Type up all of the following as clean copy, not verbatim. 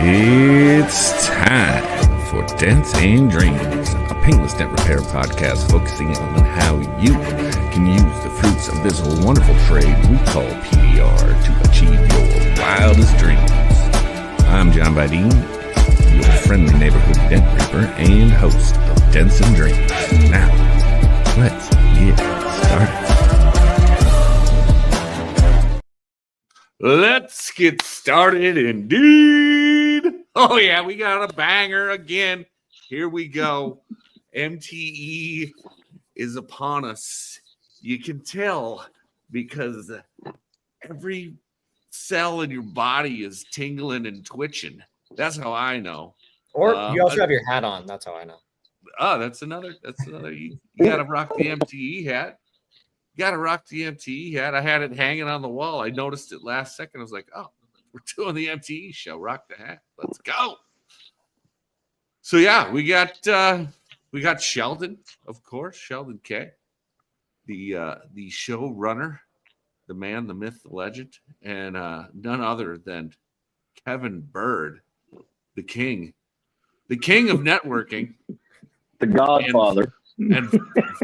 It's time for Dents and Dreams, a paintless dent repair podcast focusing on how you can use the fruits of this wonderful trade we call PDR to achieve your wildest dreams. I'm John Byrd, your friendly neighborhood dent reaper and host of Dents and Dreams. Now, let's get started. Let's get started indeed. Oh yeah, we got a banger again. Here we go. MTE is upon us. You can tell because every cell in your body is tingling and twitching. That's how I know. Or you also have your hat on. That's how I know. Oh, that's another. You got to rock the MTE hat. Got to rock the MTE hat. I had it hanging on the wall. I noticed it last second. I was like, oh, we're doing the MTE show. Rock the hat. Let's go. So yeah, we got Sheldon, of course, Sheldon Kaye, the show runner, the man, the myth, the legend, and none other than Kevin Byrd, the king of networking, the Godfather. And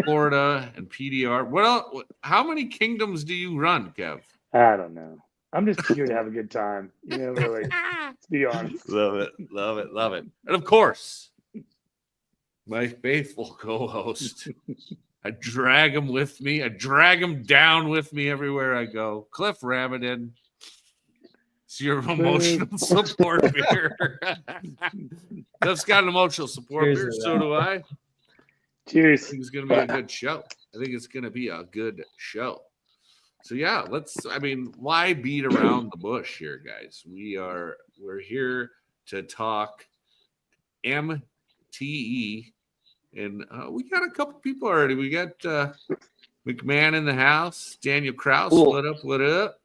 Florida and PDR. What else? How many kingdoms do you run, Kev? I don't know. I'm just here to have a good time. You know, really. To be honest. Love it. And of course, my faithful co-host. I drag him with me. I drag him down with me everywhere I go. Clif Rameden. It's your emotional support beer. Clif's got an emotional support beer. So do I. Cheers. I think it's going to be a good show. So yeah, why beat around the bush here, guys? We're here to talk MTE, and we got a couple people already. We got McMahon in the house, Daniel Krause. What up?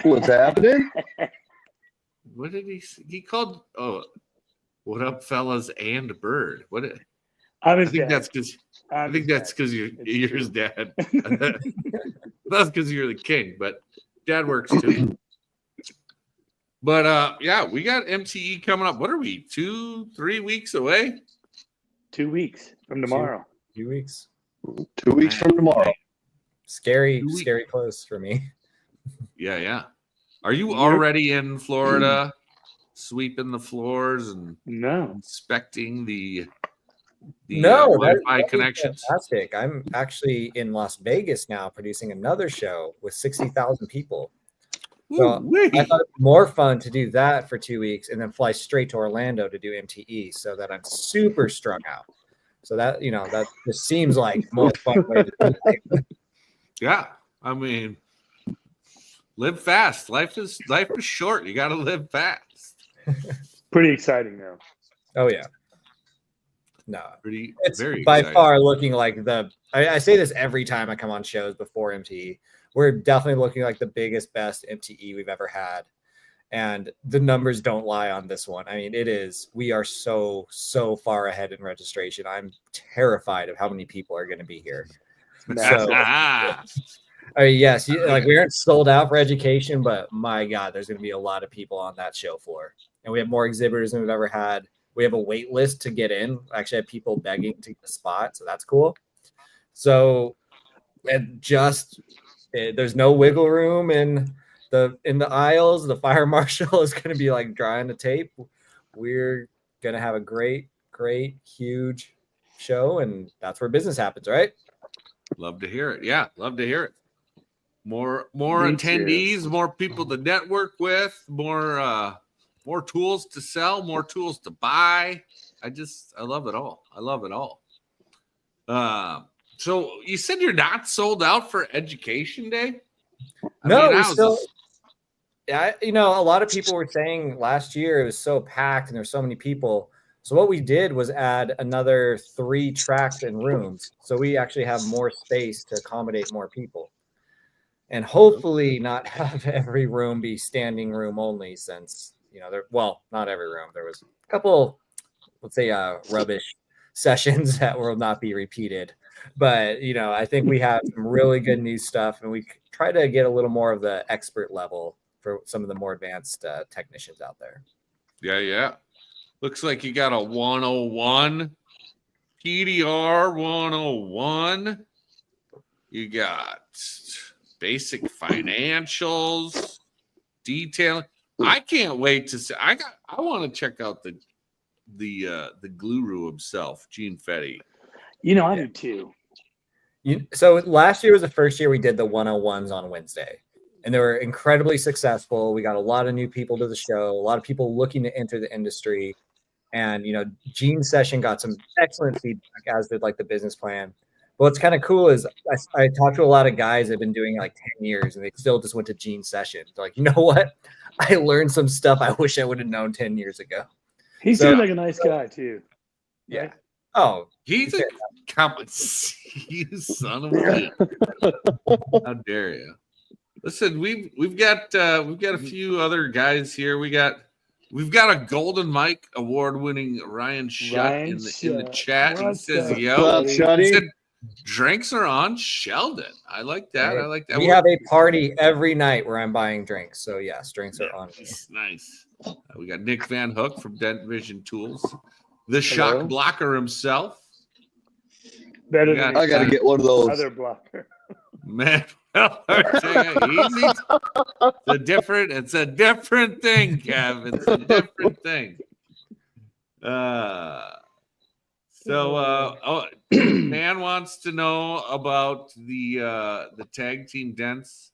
What's happening? What did he called? Oh, what up, fellas? And Byrd. I think that's because you're his dad. That's because you're the king, but dad works too. But yeah, we got MTE coming up. What are we? 2-3 weeks away? 2 weeks from tomorrow. 2 weeks. 2 weeks from tomorrow. Scary close for me. Yeah. Are you already in Florida, sweeping the floors and inspecting the Wi-Fi connections? Fantastic. I'm actually in Las Vegas now producing another show with 60,000 people. So I thought it was more fun to do that for 2 weeks and then fly straight to Orlando to do MTE so that I'm super strung out. So that, that just seems like more fun way to do it. Yeah. I mean, live fast. Life is short. You got to live fast. Pretty exciting though. Oh yeah. No, it's very by exciting. Far looking like I say this every time I come on shows before MTE. We're definitely looking like the biggest, best MTE we've ever had. And the numbers don't lie on this one. I mean, we are so far ahead in registration. I'm terrified of how many people are going to be here. So, yes, we aren't sold out for education, but my God, there's going to be a lot of people on that show floor. And we have more exhibitors than we've ever had. We have a wait list to get in. I actually have people begging to get a spot, so that's cool. So, there's no wiggle room in the aisles. The fire marshal is going to be like drying the tape. We're going to have a great, huge show, and that's where business happens, right? Love to hear it. Yeah, love to hear it. More attendees, more people to network with, more tools to sell, more tools to buy. I love it all. So you said you're not sold out for Education Day? A lot of people were saying last year it was so packed and there's so many people. So what we did was add another 3 tracks and rooms. So we actually have more space to accommodate more people. And hopefully not have every room be standing room only since not every room. There was a couple, let's say, rubbish sessions that will not be repeated. But, I think we have some really good new stuff, and we try to get a little more of the expert level for some of the more advanced technicians out there. Yeah. Looks like you got a 101. PDR 101. You got basic financials, detailing. I can't wait to see. I want to check out the guru himself, Gene Fetty. I do too. So last year was the first year we did the 101s on Wednesday, and they were incredibly successful. We got a lot of new people to the show, a lot of people looking to enter the industry. And, Gene's session got some excellent feedback, as did like the business plan. But what's kind of cool is I talked to a lot of guys that have been doing like 10 years and they still just went to Gene's session. They're like, you know what? I learned some stuff I wish I would have known 10 years ago. He seems like a nice guy too. Yeah. Right? Oh, He's a you son of a bitch. How dare you? Listen, we've got a few other guys here. We've got a Golden Mike award-winning Ryan Shutt in the chat. He says, "Yo, he said, drinks are on Sheldon." I like that. I like that. We have a party every night where I'm buying drinks. So yes, drinks are on. Nice. We got Nick Van Hook from Dent Vision Tools, the shock blocker himself. Better than I gotta get one of those. Other blocker. Man, easy. It's a different thing, Kev. It's a different thing. Man wants to know about the tag team Dents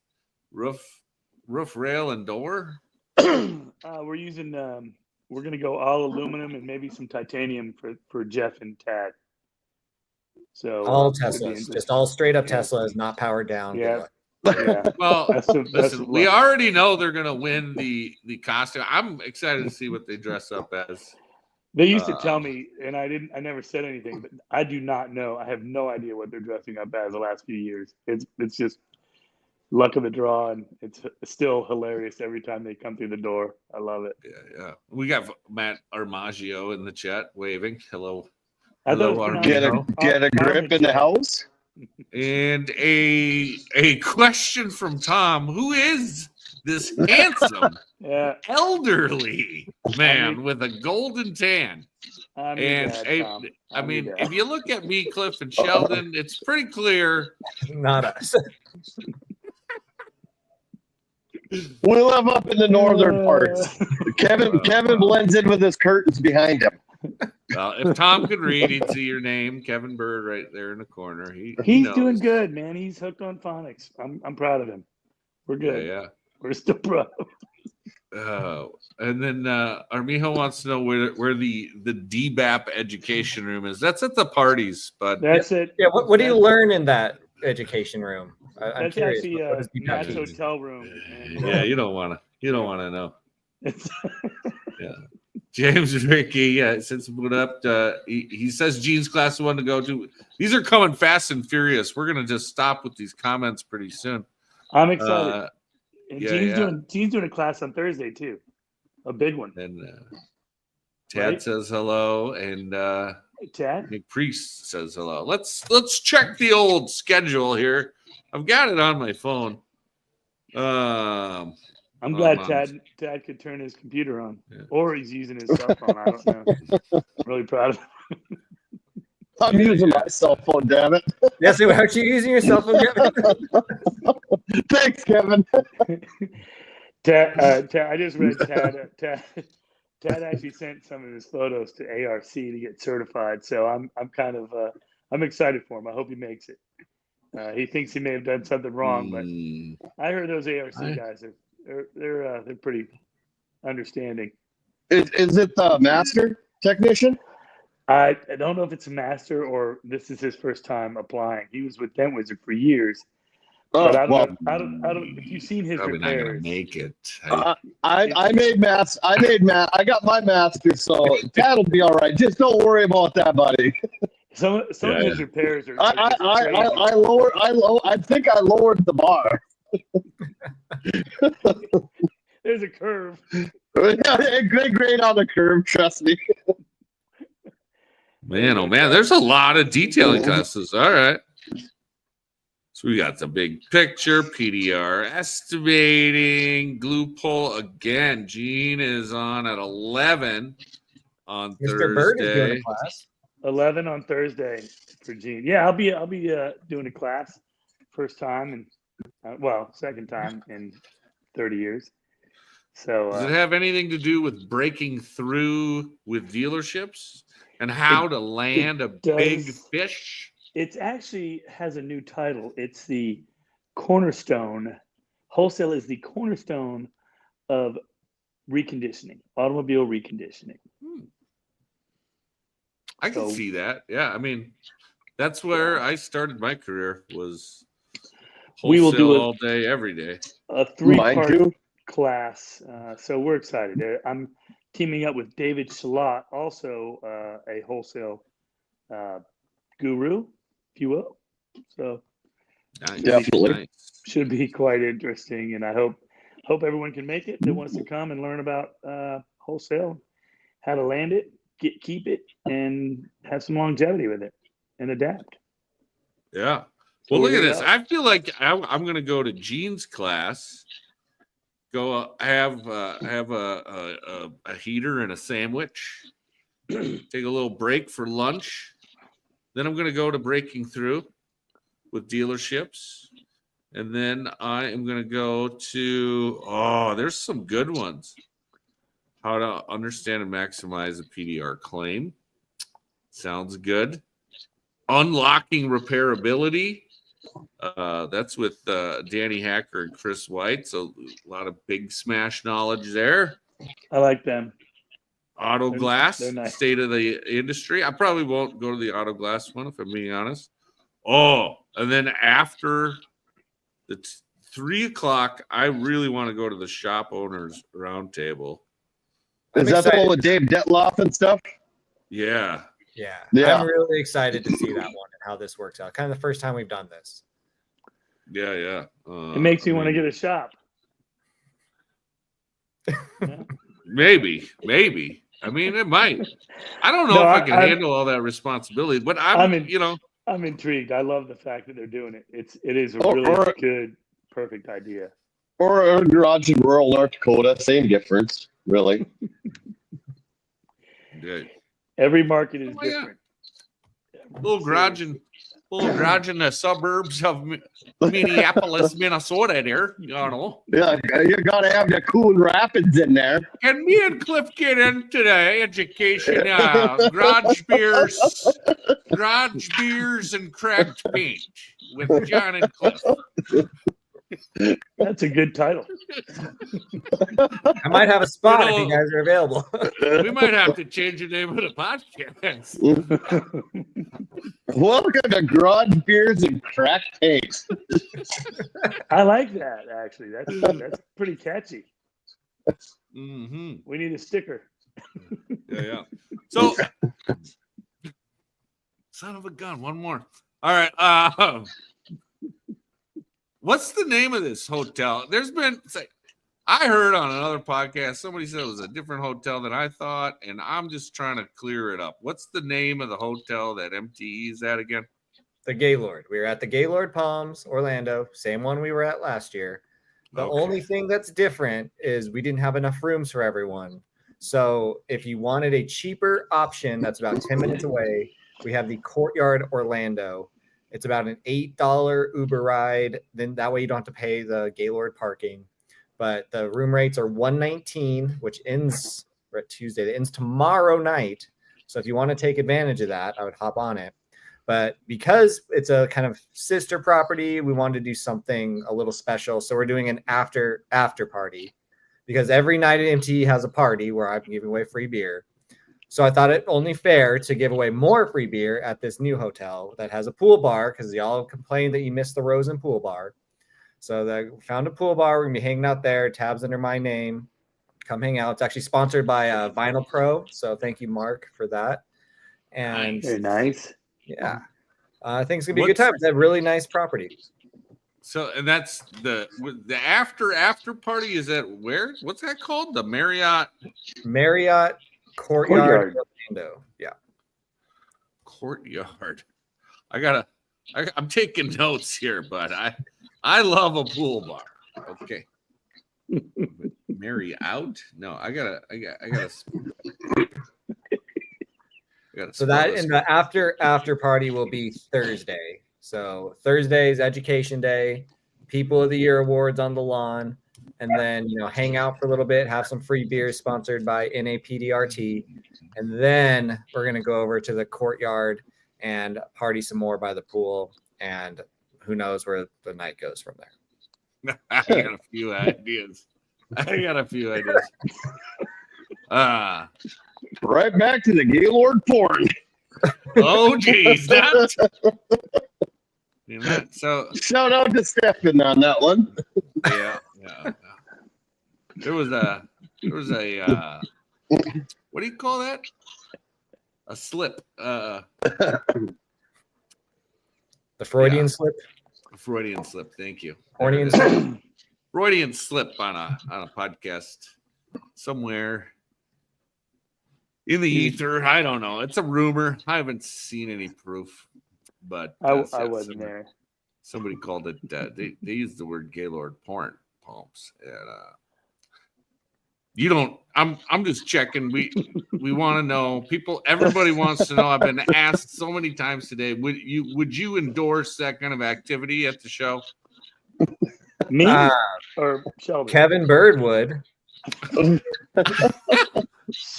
roof rail and door. We're using we're gonna go all aluminum and maybe some titanium for Jeff and Tad. So all Teslas, just all straight up Teslas, not powered down. Yeah. Well, listen, we already know they're gonna win the costume. I'm excited to see what they dress up as. They used to tell me, and I never said anything, but I do not know. I have no idea what they're dressing up as the last few years. It's just luck of the draw, and it's still hilarious every time they come through the door. I love it. Yeah. We got Matt Armaggio in the chat waving. Hello. Get a grip in the house. And a question from Tom: who is this handsome, elderly man with a golden tan? If you look at me, Cliff, and Sheldon, it's pretty clear. Not us. We live up in the northern parts. Kevin blends in with his curtains behind him. Well, if Tom could read, he'd see your name, Kevin Byrd, right there in the corner. He's doing good, man. He's hooked on phonics. I'm proud of him. We're good. Yeah. We're still proud. And then Armijo wants to know where the DBAP education room is. That's at the parties, but that's it. Yeah. What do you learn in that education room? I'm that's curious. actually Matt's hotel room. Yeah, you don't want to know. Yeah. James Ricky, since we put up, he says Gene's class one to go to. These are coming fast and furious. We're gonna just stop with these comments pretty soon. I'm excited. And Gene's doing a class on Thursday too, a big one. And Tad says hello, and Tad Nick Priest says hello. Let's check the old schedule here. I've got it on my phone. I'm glad Tad could turn his computer on, or he's using his cell phone. I don't know. I'm really proud of him. I'm using my cell phone, damn it. Yes, aren't you using your cell phone, Kevin? Thanks, Kevin. Tad, I just read Tad actually sent some of his photos to ARC to get certified. So I'm kind of I'm excited for him. I hope he makes it. He thinks he may have done something wrong, but I heard those ARC guys they're pretty understanding. Is it the master technician? I don't know if it's a master or this is his first time applying. He was with Dent Wizard for years. But I don't. If you've seen his probably repairs, not gonna make it. I made math. I got my master, so that'll be all right. Just don't worry about that, buddy. Some of his repairs are. I think I lowered the bar. There's a curve. Good grade on the curve, trust me. Man, oh man, there's a lot of detailing classes. All right. So we got the big picture, PDR estimating, glue pull again. Gene is on at 11 on Mr. Byrd is doing Thursday. a class. 11 on Thursday for Gene. Yeah, I'll be doing a class, first time and second time in 30 years. So Does it have anything to do with breaking through with dealerships and how to land a big does. fish? It actually has a new title. It's the cornerstone. Wholesale is the cornerstone of reconditioning, automobile reconditioning. I can see that. Yeah, I mean, that's where I started my career, was We will do wholesale all day, every day. a Mine 3-part too. class. So we're excited. I'm teaming up with David Shalott, also a wholesale guru, if you will. So Nice. Definitely. Nice. should be quite interesting, and I hope everyone can make it that wants to come and learn about wholesale, how to land it, keep it, and have some longevity with it, and adapt. Yeah. So Well, look we're at here this. to help. I feel like I'm going to go to Gene's class, go have a heater and a sandwich, take a little break for lunch. Then I'm going to go to breaking through with dealerships. And then I am going to go to, there's some good ones. How to understand and maximize a PDR claim. Sounds good. Unlocking repairability. That's with Danny Hacker and Chris White. So a lot of big smash knowledge there. I like them. Auto glass, they're nice. state of the industry. I probably won't go to the auto glass one if I'm being honest. Oh, and then after the 3 o'clock, I really want to go to the shop owners roundtable. Is that the one with Dave Detloff and stuff? Yeah. Yeah. Yeah. I'm really excited to see that one and how this works out. Kind of the first time we've done this. Yeah, yeah. It makes you want to get a shop. Yeah. Maybe. I mean, it might. I don't know No, if I can handle all that responsibility, but I'm intrigued. I love the fact that they're doing it. It is a Or- really or- good, perfect idea. Or a garage in rural North Dakota, same difference, really. yeah. Every market is Oh, yeah. different. Little garage in the suburbs of Minneapolis, Minnesota there, you know. Yeah, you got to have the Coon Rapids in there. Can me and Clif get into the education garage beers and cracked paint with John and Clif? That's a good title. I might have a spot if You you know- guys are available. We might have to change the name of the podcast. Welcome to Garage Beers and Crack Paint. I like that, actually. That's pretty catchy. Mm-hmm. We need a sticker. Yeah. So, son of a gun, one more. All right. What's the name of this hotel? I heard on another podcast, somebody said it was a different hotel than I thought, and I'm just trying to clear it up. What's the name of the hotel that MTE is at again? The Gaylord. We were at the Gaylord Palms, Orlando, same one we were at last year. The Okay. only thing that's different is we didn't have enough rooms for everyone. So if you wanted a cheaper option that's about 10 minutes away, we have the Courtyard Orlando. It's about an $8 Uber ride. Then that way you don't have to pay the Gaylord parking. But the room rates are $119, which ends Tuesday. It ends tomorrow night. So if you want to take advantage of that, I would hop on it. But because it's a kind of sister property, we wanted to do something a little special. So we're doing an after party, because every night at MTE has a party where I'm giving away free beer. So I thought it only fair to give away more free beer at this new hotel that has a pool bar, because y'all complained that you missed the Rose and Pool Bar. So we found a pool bar. We're going to be hanging out there. Tabs under my name. Come hang out. It's actually sponsored by Vinyl Pro. So thank you, Mark, for that. And Very nice. yeah, I think it's going to be a good time. It's a really nice property. So, and that's the after party is at where? What's that called? The Marriott Courtyard. Orlando. Yeah. Courtyard. I gotta I'm taking notes here, but I love a pool bar. Okay. Mary out? No, I gotta. So that in the after party will be Thursday. So Thursday is Education Day, People of the Year awards on the lawn, and then hang out for a little bit, have some free beers sponsored by NAPDRT, and then we're gonna go over to the courtyard and party some more by the pool, and who knows where the night goes from there. I got a few ideas. Right back to the Gaylord porn. Oh, geez. So Shout out to Stefan on that one. yeah. There was a what do you call that? A slip. The Freudian slip. Freudian slip. Thank you. Freudian slip. Freudian slip on a podcast somewhere in the ether. I don't know. It's a rumor. I haven't seen any proof, but I wasn't there. Somebody called it. They used the word Gaylord porn pumps, and you don't. I'm just checking. We want to know. Everybody wants to know. I've been asked so many times today. Would you endorse that kind of activity at the show? Me or Sheldon? Kevin Byrd would.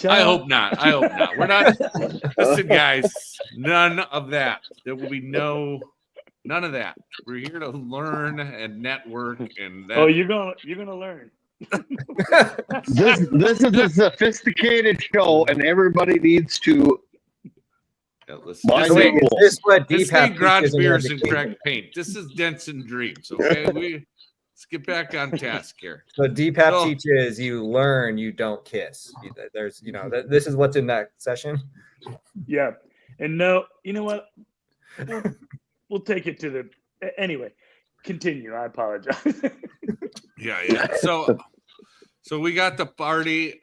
I hope not. We're not. Listen, guys. None of that. There will be none of that. We're here to learn and network. And that. Oh, you're gonna learn. This is a sophisticated show, and everybody needs to. This is what this DPAP ain't garage teaches in beers and education. crack paint. This is Dents and Dreams. Okay, let's get back on task here. So DPAP teaches you learn, you don't kiss. There's, this is what's in that session. Yeah, and no, you know what? We'll take it to the anyway. Continue. I apologize. Yeah. So we got the party.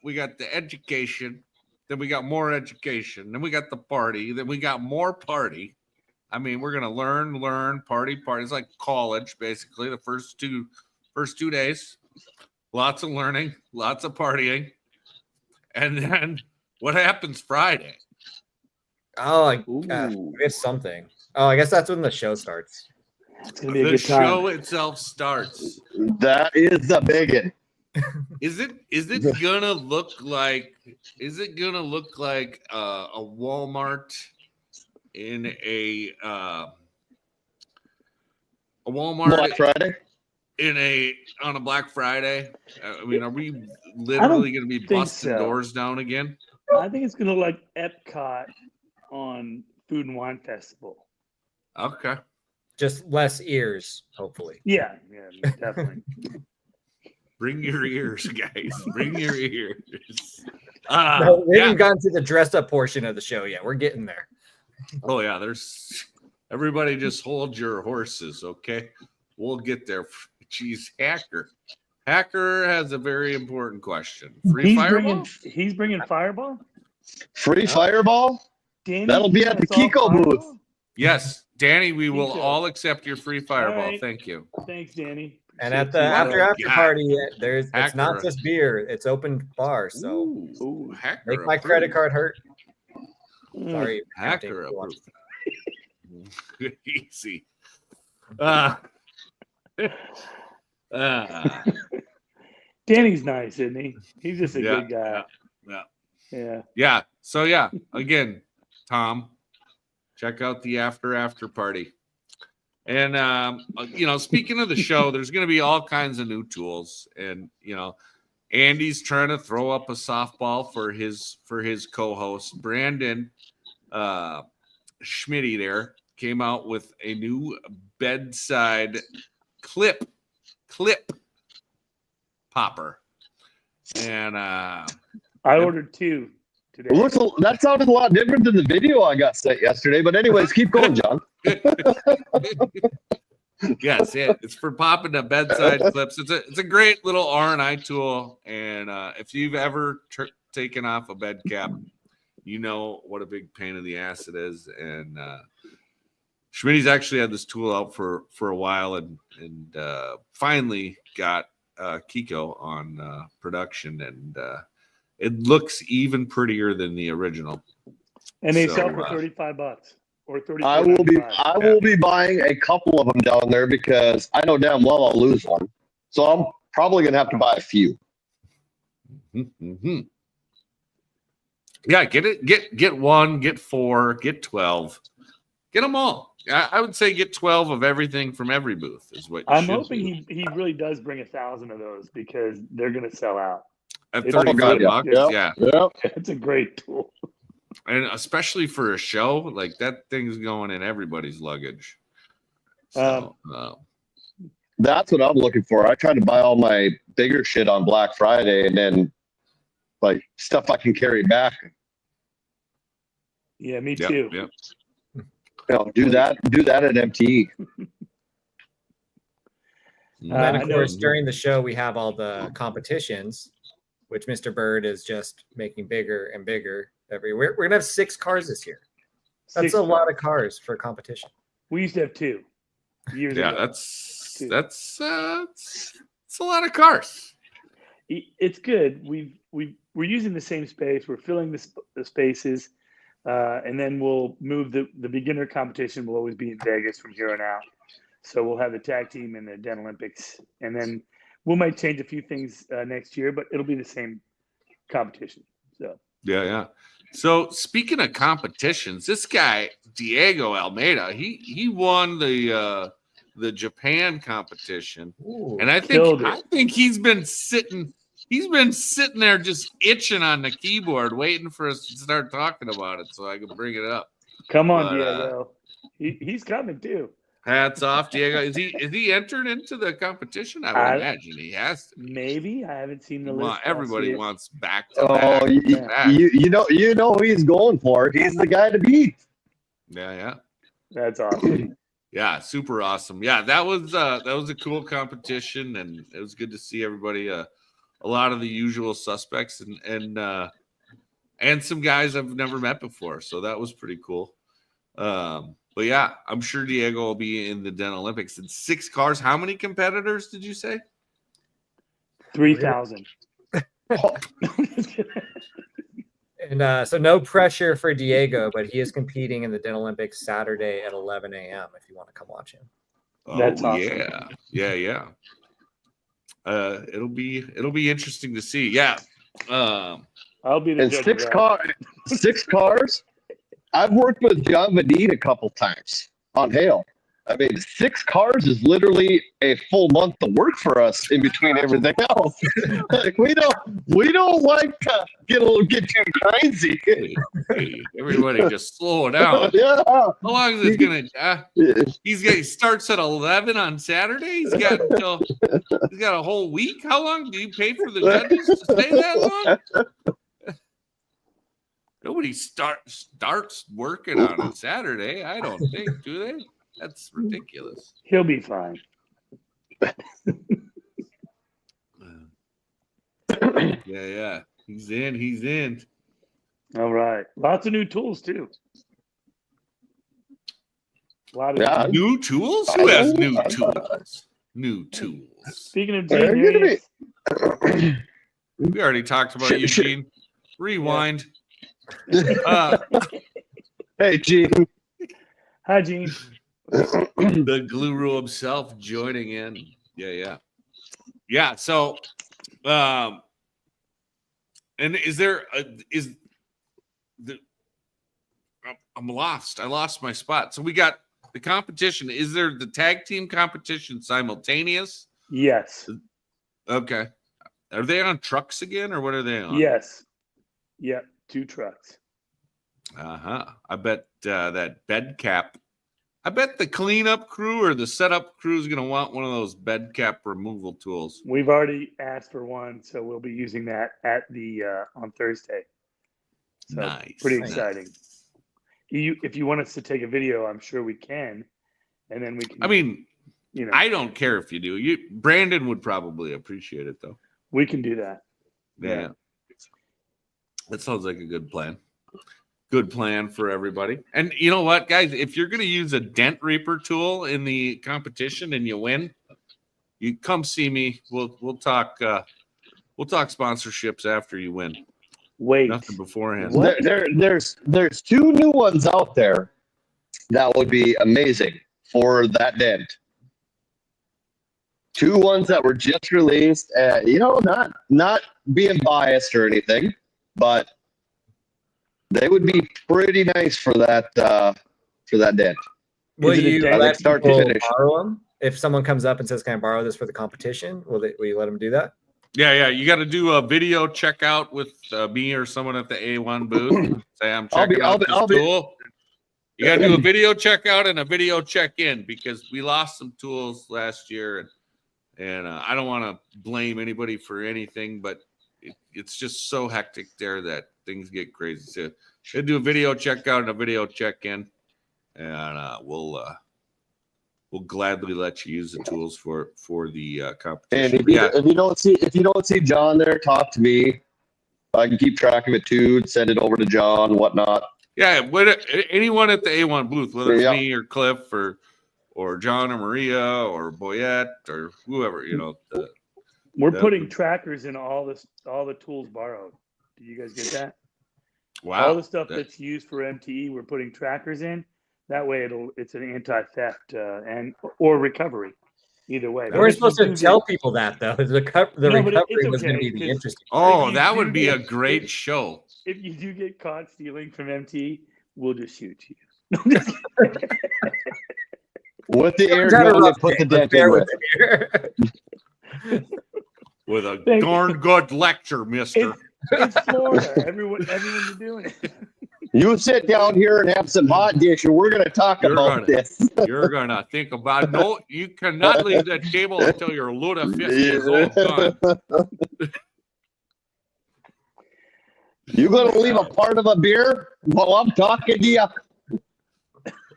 We got the education. Then we got more education. Then we got the party. Then we got more party. I mean, we're gonna learn, party. It's like college, basically. The first two days, lots of learning, lots of partying, and then what happens Friday? Oh, I guess something. Oh, I guess that's when the show starts. It's gonna be a The good time. show itself starts. That is the bigot. Is it gonna look like? Is it gonna look like a Walmart in a Walmart Black Friday? on a Black Friday? I mean, are we literally going to be busting doors down again? I think it's going to look like Epcot on Food and Wine Festival. Okay. Just less ears, hopefully. Yeah, definitely. Bring your ears, guys. Bring your ears. No, we haven't gotten to the dressed up portion of the show yet. We're getting there. Oh yeah, there's everybody. Just hold your horses, okay? We'll get there. Jeez, Hacker has a very important question. Fireball? He's bringing Fireball. Free Fireball. Danny, That'll be at the Kiko booth. Yes, Danny. We will all accept your free Fireball. Right. Thank you. Thanks, Danny. And at the after party, it's not Hacker. just beer; it's open bar. So Hacker make my approved. credit card hurt. Sorry, Hacker approved. Easy. Danny's nice, isn't he? He's just a good guy. Yeah. So again, Tom, check out the after party. And speaking of the show, there's going to be all kinds of new tools, and Andy's trying to throw up a softball for his co-host Brandon Schmitty. There came out with a new bedside clip popper, and I ordered 2 today. That sounded a lot different than the video I got sent yesterday. But anyways, keep going, John. Yes, it's for popping the bedside clips. It's a great little R&I tool, and if you've ever taken off a bed cap, you know what a big pain in the ass it is. And Schmitty's actually had this tool out for a while, and finally got Kiko on production, and it looks even prettier than the original. And they So, sell for $35 or $34. I will be buying a couple of them down there because I know damn well I'll lose one. So I'm probably gonna have to buy a few. Mm-hmm. Yeah, get 1, get 4, get 12, get them all. I would say get 12 of everything from every booth is what you I'm should hoping do. he really does bring 1,000 of those because they're going to sell out. At It's 35 good. bucks, yeah. It's a great tool. And especially for a show, like that thing's going in everybody's luggage. So, That's what I'm looking for. I try to buy all my bigger shit on Black Friday and then like stuff I can carry back. Yeah, me yep, too. Yep. You know, do that at MTE. And then, I of know- course, during the show, we have all the competitions, which Mr. Byrd is just making bigger and bigger every. We're gonna have 6 cars this year. That's 6 a lot of cars for competition. We used to have 2 years Yeah, ago. that's it's a lot of cars. It's good. We're using the same space. We're filling the spaces, and then we'll move the beginner competition. Will always be in Vegas from here on out. So we'll have the tag team and the Dent Olympics, and then we might change a few things next year, but it'll be the same competition. So Yeah. So speaking of competitions, this guy Diego Almeida, he won the Japan competition, Ooh. and I Killed it. think he's been sitting there just itching on the keyboard, waiting for us to start talking about it so I can bring it up. come on, But, Diego. He's coming too. Hats off, Diego. Is he entered into the competition? I would imagine he has to. Maybe I haven't seen the list. I'll Everybody see it. wants back to back. Oh, back. you know who he's going for. He's the guy to beat. Yeah. That's awesome. Yeah, super awesome. Yeah, that was a cool competition, and it was good to see everybody. A lot of the usual suspects, and some guys I've never met before, so that was pretty cool. But yeah, I'm sure Diego will be in the Dent Olympics. And 6 cars. How many competitors did you say? 3,000. And so no pressure for Diego, but he is competing in the Dent Olympics Saturday at 11 a.m. if you want to come watch him. That's Oh, awesome. Yeah. It'll be interesting to see. Yeah. I'll be the And judge of 6 that. 6 cars. I've worked with John Medine a couple times on Hale. I mean, 6 cars is literally a full month of work for us in between everything else. Like we don't like to get too crazy. Hey, everybody just slow down. Yeah. How long is it gonna? He starts at 11 on Saturday. He's got a whole week. How long do you pay for the judges to stay that long? Nobody starts working on a Saturday. I don't think, do they? That's ridiculous. He'll be fine. Yeah. He's in. All right. Lots of new tools too. A lot of Yeah. New tools? Who has new tools? New tools. Speaking of They're Gene, gonna be- We already talked about Eugene. Rewind. Hey, Gene. hi Gene. The guru himself joining in. Yeah. So, and I'm lost. I lost my spot. So we got the competition. Is there the tag team competition simultaneous? Yes. Okay. Are they on trucks again, or what are they on? Yes. Yep. 2 trucks. I bet that bed cap. I bet the cleanup crew or the setup crew is going to want one of those bed cap removal tools. We've already asked for one, so we'll be using that at the on Thursday. So Nice. pretty Nice. exciting. If you want us to take a video, I'm sure we can, and then we can. I mean, you know, I don't care if you do. Brandon would probably appreciate it, though. we can do that. Yeah. That sounds like a good plan. good plan for everybody. And you know what, guys? If you're going to use a Dent Reaper tool in the competition and you win, you come see me. We'll talk. We'll talk sponsorships after you win. Wait. Nothing beforehand. What? There's 2 new ones out there that would be amazing for that Dent. 2 ones that were just released. Not being biased or anything, but they would be pretty nice for that Dent. Will Is it a you Dent? let Start to people finish. borrow them? If someone comes up and says, "Can I borrow this for the competition?" Will you let them do that? Yeah. You got to do a video checkout with me or someone at the A1 booth. Say I'm checking out this tool. You got to do a video checkout and a video check-in because we lost some tools last year, and I don't want to blame anybody for anything, but it's just so hectic there that things get crazy. So we'll do a video checkout and a video check-in, and we'll gladly let you use the tools for the competition. And if you don't see John there, talk to me. I can keep track of it too. Send it over to John, whatnot. Yeah, anyone at the A1 booth, whether it's me or Clif or John or Maria or Boyette or whoever, We're putting trackers in all the tools borrowed. Do you guys get that? wow, All the stuff that's used for MTE, we're putting trackers in. That way, it's an anti-theft or recovery. Either way. We're supposed to tell people that though. The recovery was going to be the because- interesting. Oh, If that you would do be a get- great show. If you do get caught stealing from MTE, we'll just shoot you. With the air Had a gun, rough they put the day, but Dent in bear with. with me. With a Thank you. darn good lecture, mister. It's Florida. Everyone's doing it. You sit down here and have some hot dish, and we're going to talk You're about gonna- this. You're going to think about no, you cannot leave that table until your Luda 50 is all done. You going to leave a part of a beer while I'm talking to you?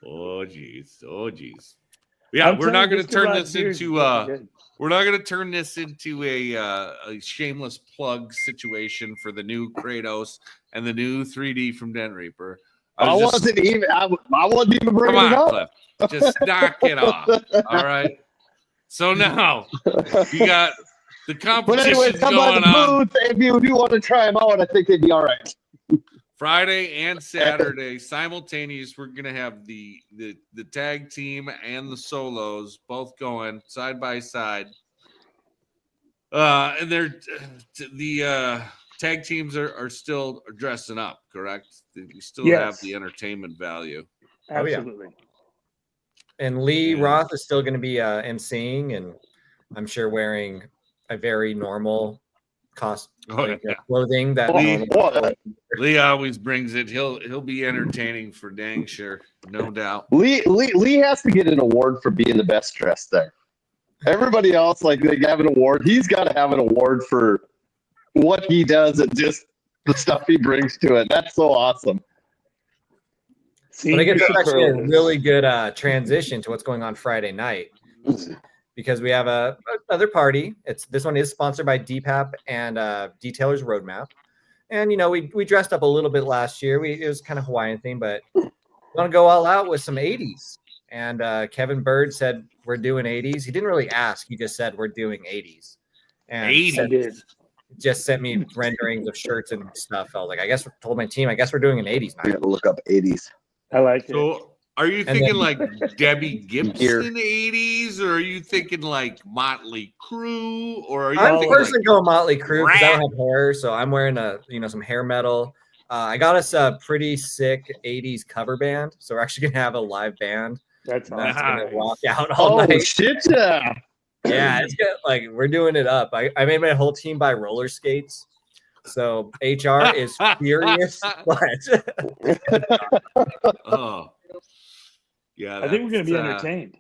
Oh, geez. Yeah, I'm we're not telling you, going this to turn garage this beer is into really good. we're not going to turn this into a shameless plug situation for the new Kratos and the new 3D from Den Reaper. I wasn't even bringing it Come on, up. Cliff. Just knock it off. All right. So now you got the But competition anyway, come by going the on booth. If you do want to try them out, I think they'd be all right. Friday and Saturday simultaneous. We're gonna have the tag team and the solos both going side by side. And the tag teams are still dressing up, correct? You still have Yes. the entertainment value. Oh, yeah. Absolutely. And Lee Yeah. Roth is still going to be emceeing, and I'm sure wearing a very normal clothing that Lee always brings it. He'll be entertaining for dang sure, no doubt. Lee has to get an award for being the best dressed there. Everybody else, like they have an award. He's got to have an award for what he does and just the stuff he brings to it. That's so awesome. But I guess that's actually a Superlatives. really good transition to what's going on Friday night, because we have another party. This one is sponsored by DPAP and Detailers Roadmap, and we dressed up a little bit last year. It was kind of Hawaiian theme, but we want to go all out with some 80s. And Kevin Byrd said we're doing 80s. He didn't really ask; he just said we're doing 80s. And 80s. just sent me renderings of shirts and stuff. I was like, told my team, I guess we're doing an 80s I night. got to look up 80s. I like it. So are you And thinking then- like Debbie Gibson Here. 80s, or are you thinking like Motley Crue, or are you I'm thinking personally going Motley Crue because I Rat. don't have hair, so I'm wearing some hair metal. I got us a pretty sick 80s cover band, so we're actually gonna have a live band That's that's awesome. gonna Nice. walk out all Oh, night. shit, yeah. Yeah, it's good. We're doing it up. I made my whole team buy roller skates, so HR is furious. But Oh, yeah. I think we're going to be that's, entertained.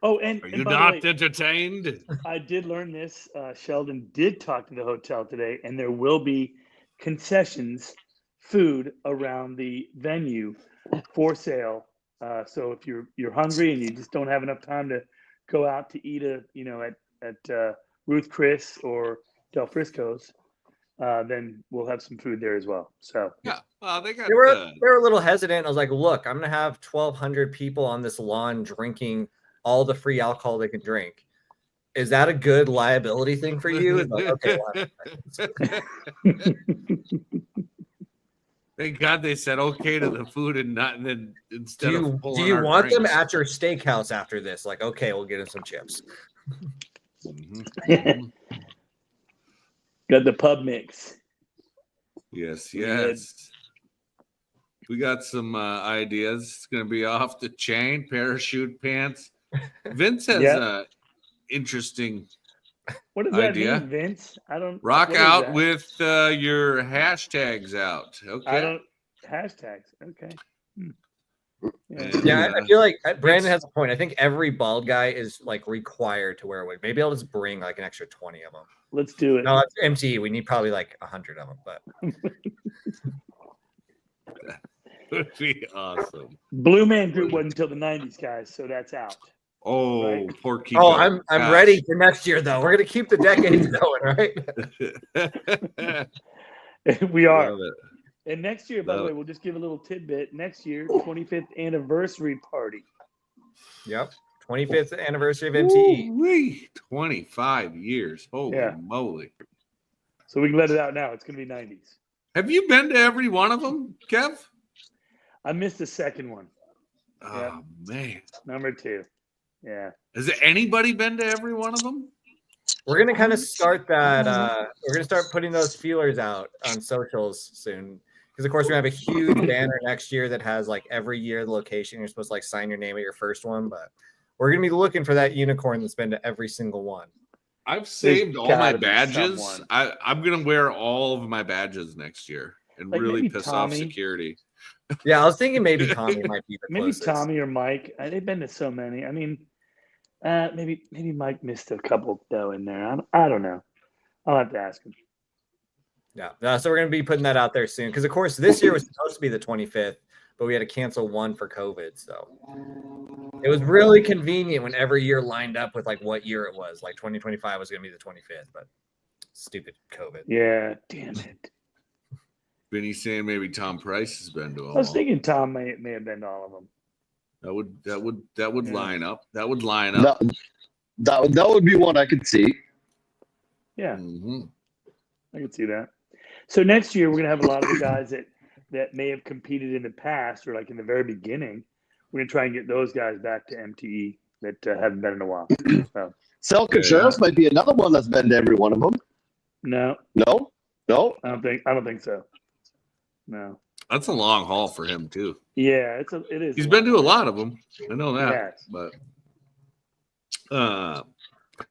Oh, and Are and you by the not way, entertained? I did learn this. Sheldon did talk to the hotel today, and there will be concessions, food around the venue for sale. So if you're hungry and you just don't have enough time to go out to eat at Ruth Chris or Del Frisco's, then we'll have some food there as well. So Yeah, they got They were a little hesitant. I was like, look, I'm gonna have 1,200 people on this lawn drinking all the free alcohol they can drink. Is that a good liability thing for you? It's like, okay, well, Thank God they said okay to the food and not, and then instead do of pulling you our want them drinks. at your steakhouse after this? Like, okay, we'll get them some chips. Mhm. got the pub mix. Yes, Pretty good. yes. We got some ideas. It's going to be off the chain, parachute pants. Vince has Yep. a interesting What does that idea. mean, Vince? I don't rock what is out that? with your hashtags out. Okay. I don't hashtags. Okay. Yeah. And, Yeah, I feel like Brandon has a point. I think every bald guy is like required to wear a wig. Maybe I'll just bring like an extra 20 of them. Let's do it. No, it's MTE. We need probably like 100 of them, but would be awesome. Blue Man Group wasn't until the 90s, guys, so that's out. Oh, Right. poor Kiko. oh, I'm Gosh. ready for next year though. We're gonna keep the decades going, right? We are. Love it. And next year, by the Love way, it. we'll just give a little tidbit. Next year, 25th anniversary party. Yep. 25th anniversary of MTE. Woo-wee. 25 years. Holy Yeah. moly. So we can let it out now. It's going to be 90s. Have you been to every one of them, Kev? I missed the second one. Oh, man. Number 2. Yeah. Has anybody been to every one of them? We're gonna kind of start that. We're gonna start putting those feelers out on socials soon. Because of course we're gonna have a huge banner next year that has like every year the location. You're supposed to like sign your name at your first one, but we're gonna be looking for that unicorn that's been to every single one. I've saved all my gotta be badges. someone. I'm going to wear all of my badges next year and Like really maybe piss Tommy. off security. Yeah, I was thinking maybe Tommy might be the Maybe closest. Tommy or Mike. They've been to so many. I mean, maybe Mike missed a couple though in there. I don't know. I'll have to ask him. Yeah, so we're gonna be putting that out there soon. Because of course this year was supposed to be the 25th, but we had to cancel one for COVID. So it was really convenient when every year lined up with like what year it was. Like 2025 was gonna be the 25th, but stupid COVID. Yeah, damn it. Vinny's saying maybe Tom Price has been to I them. was all. thinking Tom may have been to all of them. That would Yeah. line up. That would line up. That would be one I could see. Yeah, Mhm. I can see that. So next year we're gonna have a lot of the guys that may have competed in the past or like in the very beginning. We're gonna try and get those guys back to MTE that haven't been in a while. So Sel Contreras might be another one that's been to every one of them. no, No, I don't think so. No. That's a long haul for him too. Yeah, it is. He's been to a lot of them. I know that. Yes. But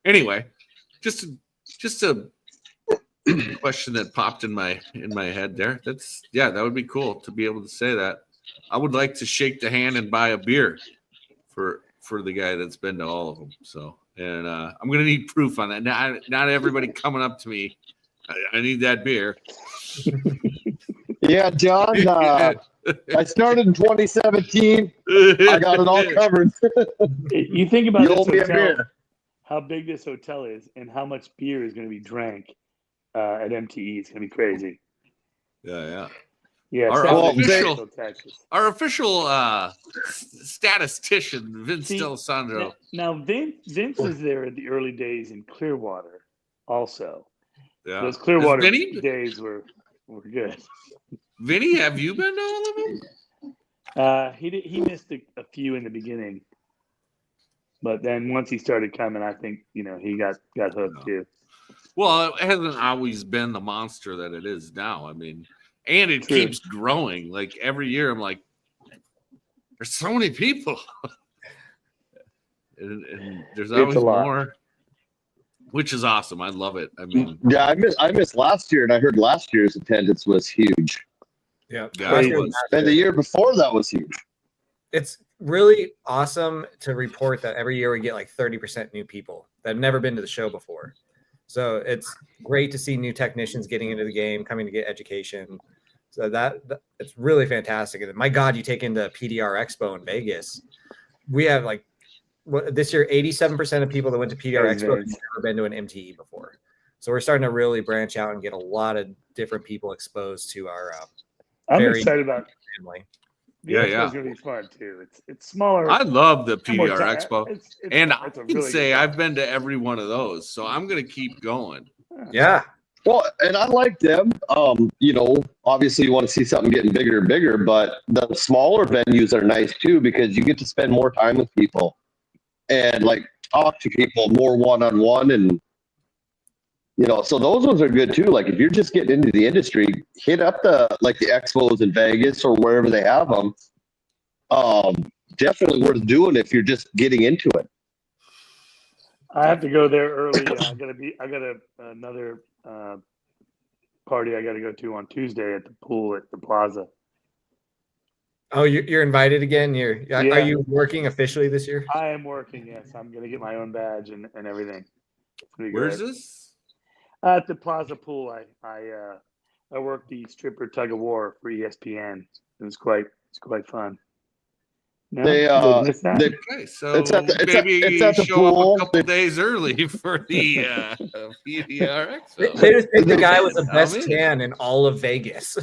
anyway, just a question that popped in my head there. That would be cool to be able to say that. I would like to shake the hand and buy a beer for the guy that's been to all of them. So, and I'm gonna need proof on that. Not everybody coming up to me. I need that beer. Yeah, John. I started in 2017. I got it all covered. You think about You this owe me a hotel, beer. how big this hotel is, and how much beer is going to be drank at MTE. It's going to be crazy. Yeah. Yeah, Our South official- Central Texas. Our official statistician, Vince See, D'Alessandro. Now Vince was there in the early days in Clearwater, also. Yeah. Those Clearwater Has Vinny- days were good. Vinny, have you been to all of them? He missed a few in the beginning, but then once he started coming, I think he got hooked too. Well, it hasn't always been the monster that it is now. I mean, and it True. keeps growing. Like every year, I'm like, there's so many people, and there's It's always a lot. more, which is awesome. I love it. I mean, Yeah, I missed last year, and I heard last year's attendance was huge, Yeah, Yeah, last it year was. was and the year before that was huge. it's really awesome to report that every year we get like 30% new people that have never been to the show before. So it's great to see new technicians getting into the game, coming to get education. So that it's really fantastic. And my God, you take into PDR Expo in Vegas. We have this year, 87% of people that went to PDR That was Expo have nice. never been to an MTE before. So we're starting to really branch out and get a lot of different people exposed to our I'm very excited about family. the Yeah, Expo's yeah. gonna be fun too. It's smaller. I love the more PDR time. Expo. It's And fun. I It's a can really say good I've time. been to every one of those, so I'm going to keep going. Yeah. Well, and I like them. Obviously you want to see something getting bigger and bigger, but the smaller venues are nice too because you get to spend more time with people and like talk to people more one-on-one, and so those ones are good too. Like if you're just getting into the industry, hit up the expos in Vegas or wherever they have them. Definitely worth doing if you're just getting into it. I have to go there early. I got another party I got to go to on Tuesday at the pool at the plaza. Oh, you're invited again. Yeah. Are you working officially this year? I am working. Yes, I'm gonna get my own badge and everything. Where's this? At the plaza pool. I worked the stripper tug of war for ESPN. It's quite fun. No, They, you didn't miss that? Okay, so It's at the- maybe it's at the show pool. up a couple days early for the PDR They Expo. just picked the guy with the I'm best in. tan in all of Vegas.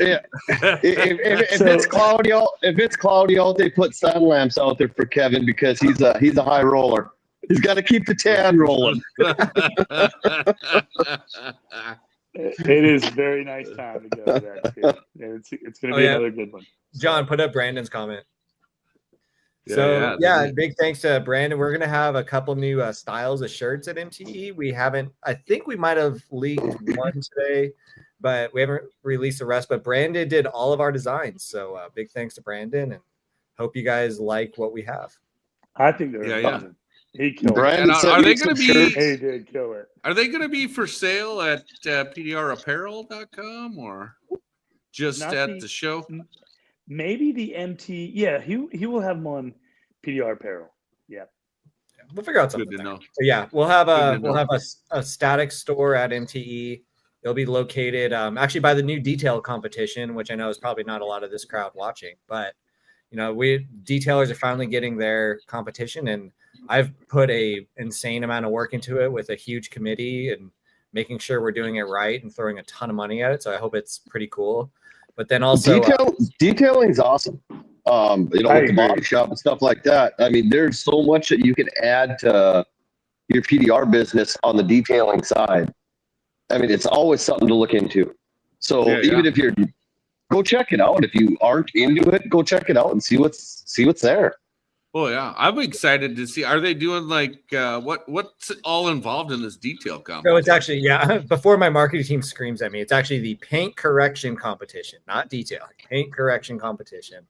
Yeah. If So- it's cloudy out, they put sun lamps out there for Kevin because he's a high roller. He's got to keep the tan rolling. It is a very nice time to go to that too. And it's going to be another good one. John, put up Brandon's comment. Yeah, Big thanks to Brandon. We're gonna have a couple new styles of shirts at MTE. I think we might have leaked one today, but we haven't released the rest. But Brandon did all of our designs, so big thanks to Brandon, and hope you guys like what we have. I think they're amazing. He killed Brandon And sent are me they some going to shirts. be? it. He did kill it. Are they going to be for sale at PDRapparel.com or just Not at the show? Maybe the MT. Yeah, he will have them on PDR Apparel. Yeah. We'll figure out something. Good to know. So yeah, we'll have Good to a static store at MTE. It'll be located actually by the new detail competition, which I know is probably not a lot of this crowd watching, but detailers are finally getting their competition, and I've put a insane amount of work into it with a huge committee and making sure we're doing it right and throwing a ton of money at it. So I hope it's pretty cool. But then also detailing is awesome. With the body shop and stuff like that. I mean, there's so much that you can add to your PDR business on the detailing side. I mean, it's always something to look into. So even if you're, go check it out. If you aren't into it, go check it out and see what's there. Oh yeah, I'm excited to see. Are they doing what's all involved in this detail competition? So it's actually, before my marketing team screams at me, it's actually the paint correction competition, not detailing. Paint correction competition.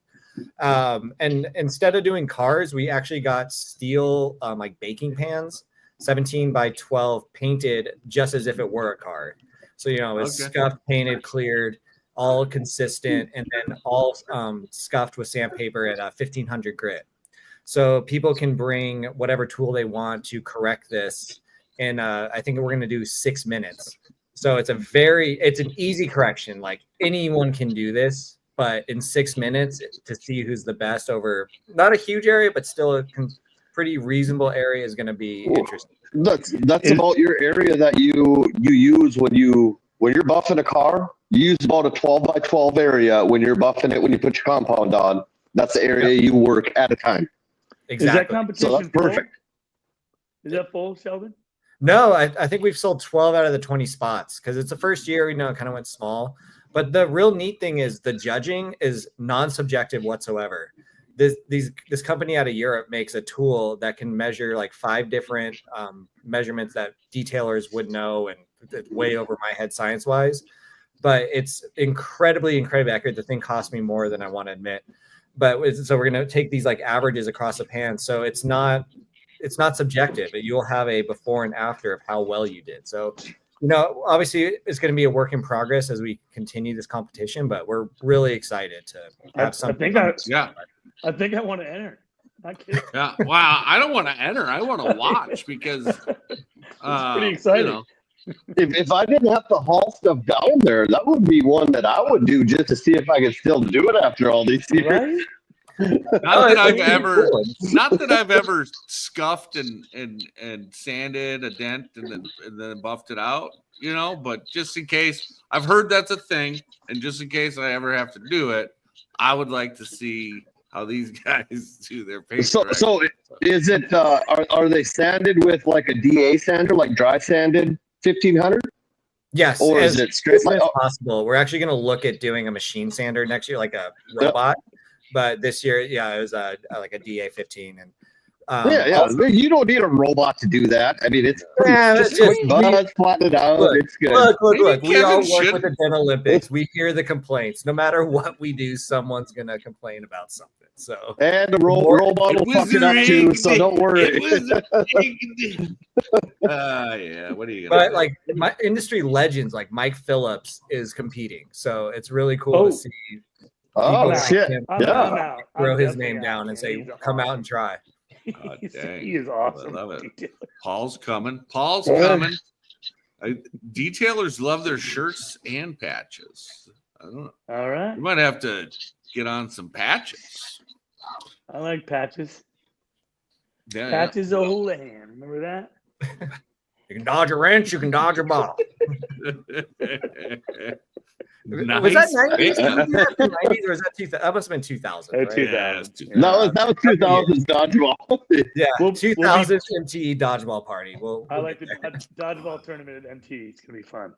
And instead of doing cars, we actually got steel baking pans, 17 by 12, painted just as if it were a car. So it's scuffed, painted, cleared, all consistent, and then all scuffed with sandpaper at 1500 grit. So people can bring whatever tool they want to correct this. And I think we're going to do 6 minutes. So it's an easy correction. Like anyone can do this, but in 6 minutes to see who's the best over not a huge area, but still a pretty reasonable area is going to be interesting. That's about your area that you use when you're buffing a car. You use about a 12 by 12 area when you're buffing it, when you put your compound on. That's the area you work at a time. Exactly. Is that competition So that's perfect. Full? Is that full, Sheldon? No, I think we've sold 12 out of the 20 spots because it's the first year. We know it kind of went small. But the real neat thing is the judging is non-subjective whatsoever. This company out of Europe makes a tool that can measure like 5 different measurements that detailers would know, and it's way over my head science-wise. But it's incredibly accurate. The thing cost me more than I want to admit. But so we're going to take these like averages across the pan. So it's not subjective. You'll have a before and after of how well you did. So, obviously it's going to be a work in progress as we continue this competition, but we're really excited to have something. I think I want to enter. Not kidding. Yeah. Wow. I don't want to enter. I want to watch because it's pretty exciting. If I didn't have to haul stuff down there, that would be one that I would do just to see if I could still do it after all these years. Right? Not that I've ever scuffed and sanded a dent and then buffed it out, but just in case, I've heard that's a thing, and just in case I ever have to do it, I would like to see how these guys do their paint. So is it are they sanded with like a DA sander, like dry sanded 1500? Yes, or is it straight? As possible. We're actually going to look at doing a machine sander next year, like a robot. But this year, it was like a DA15, and also, you don't need a robot to do that. I mean, it's just flatten it out. It's good. Look. We all work with the Dent Olympics. We hear the complaints. No matter what we do, someo's gonna complain about something. So and the robot will fuck it up too. So don't worry. Yeah. What are you? But like my industry legends, like Mike Phillips, is competing. So it's really cool to see. Oh shit! Throw his name down and say, "Come out and try." God, he is awesome. I love it. Paul's coming. Detailers love their shirts and patches. I don't know. All right. You might have to get on some patches. I like patches. Yeah, patches a Houlihan. Remember that? You can dodge a wrench. You can dodge a ball. Nice. Was that 90s? 90s or was that 2000? That must have been 2000. Right? 2000. No, that was 2000's dodgeball. Yeah, 2000 MTE dodgeball party. I like the dodgeball tournament at MTE. It's gonna be fun.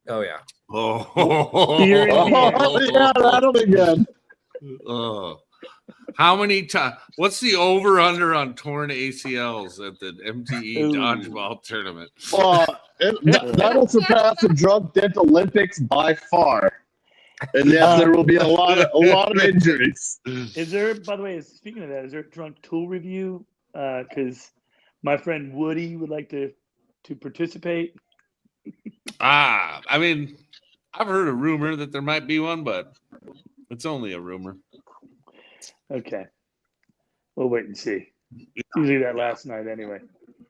Oh yeah. Yeah, that'll be good. How many times? What's the over under on torn ACLs at the MTE dodgeball tournament? That'll surpass the drunk Dent Olympics by far. And yes, there will be a lot of injuries. Is there, by the way, speaking of that, is there a drunk tool review? Because my friend Woody would like to participate. I mean, I've heard a rumor that there might be one, but it's only a rumor. Okay. We'll wait and see. It's usually that last night anyway.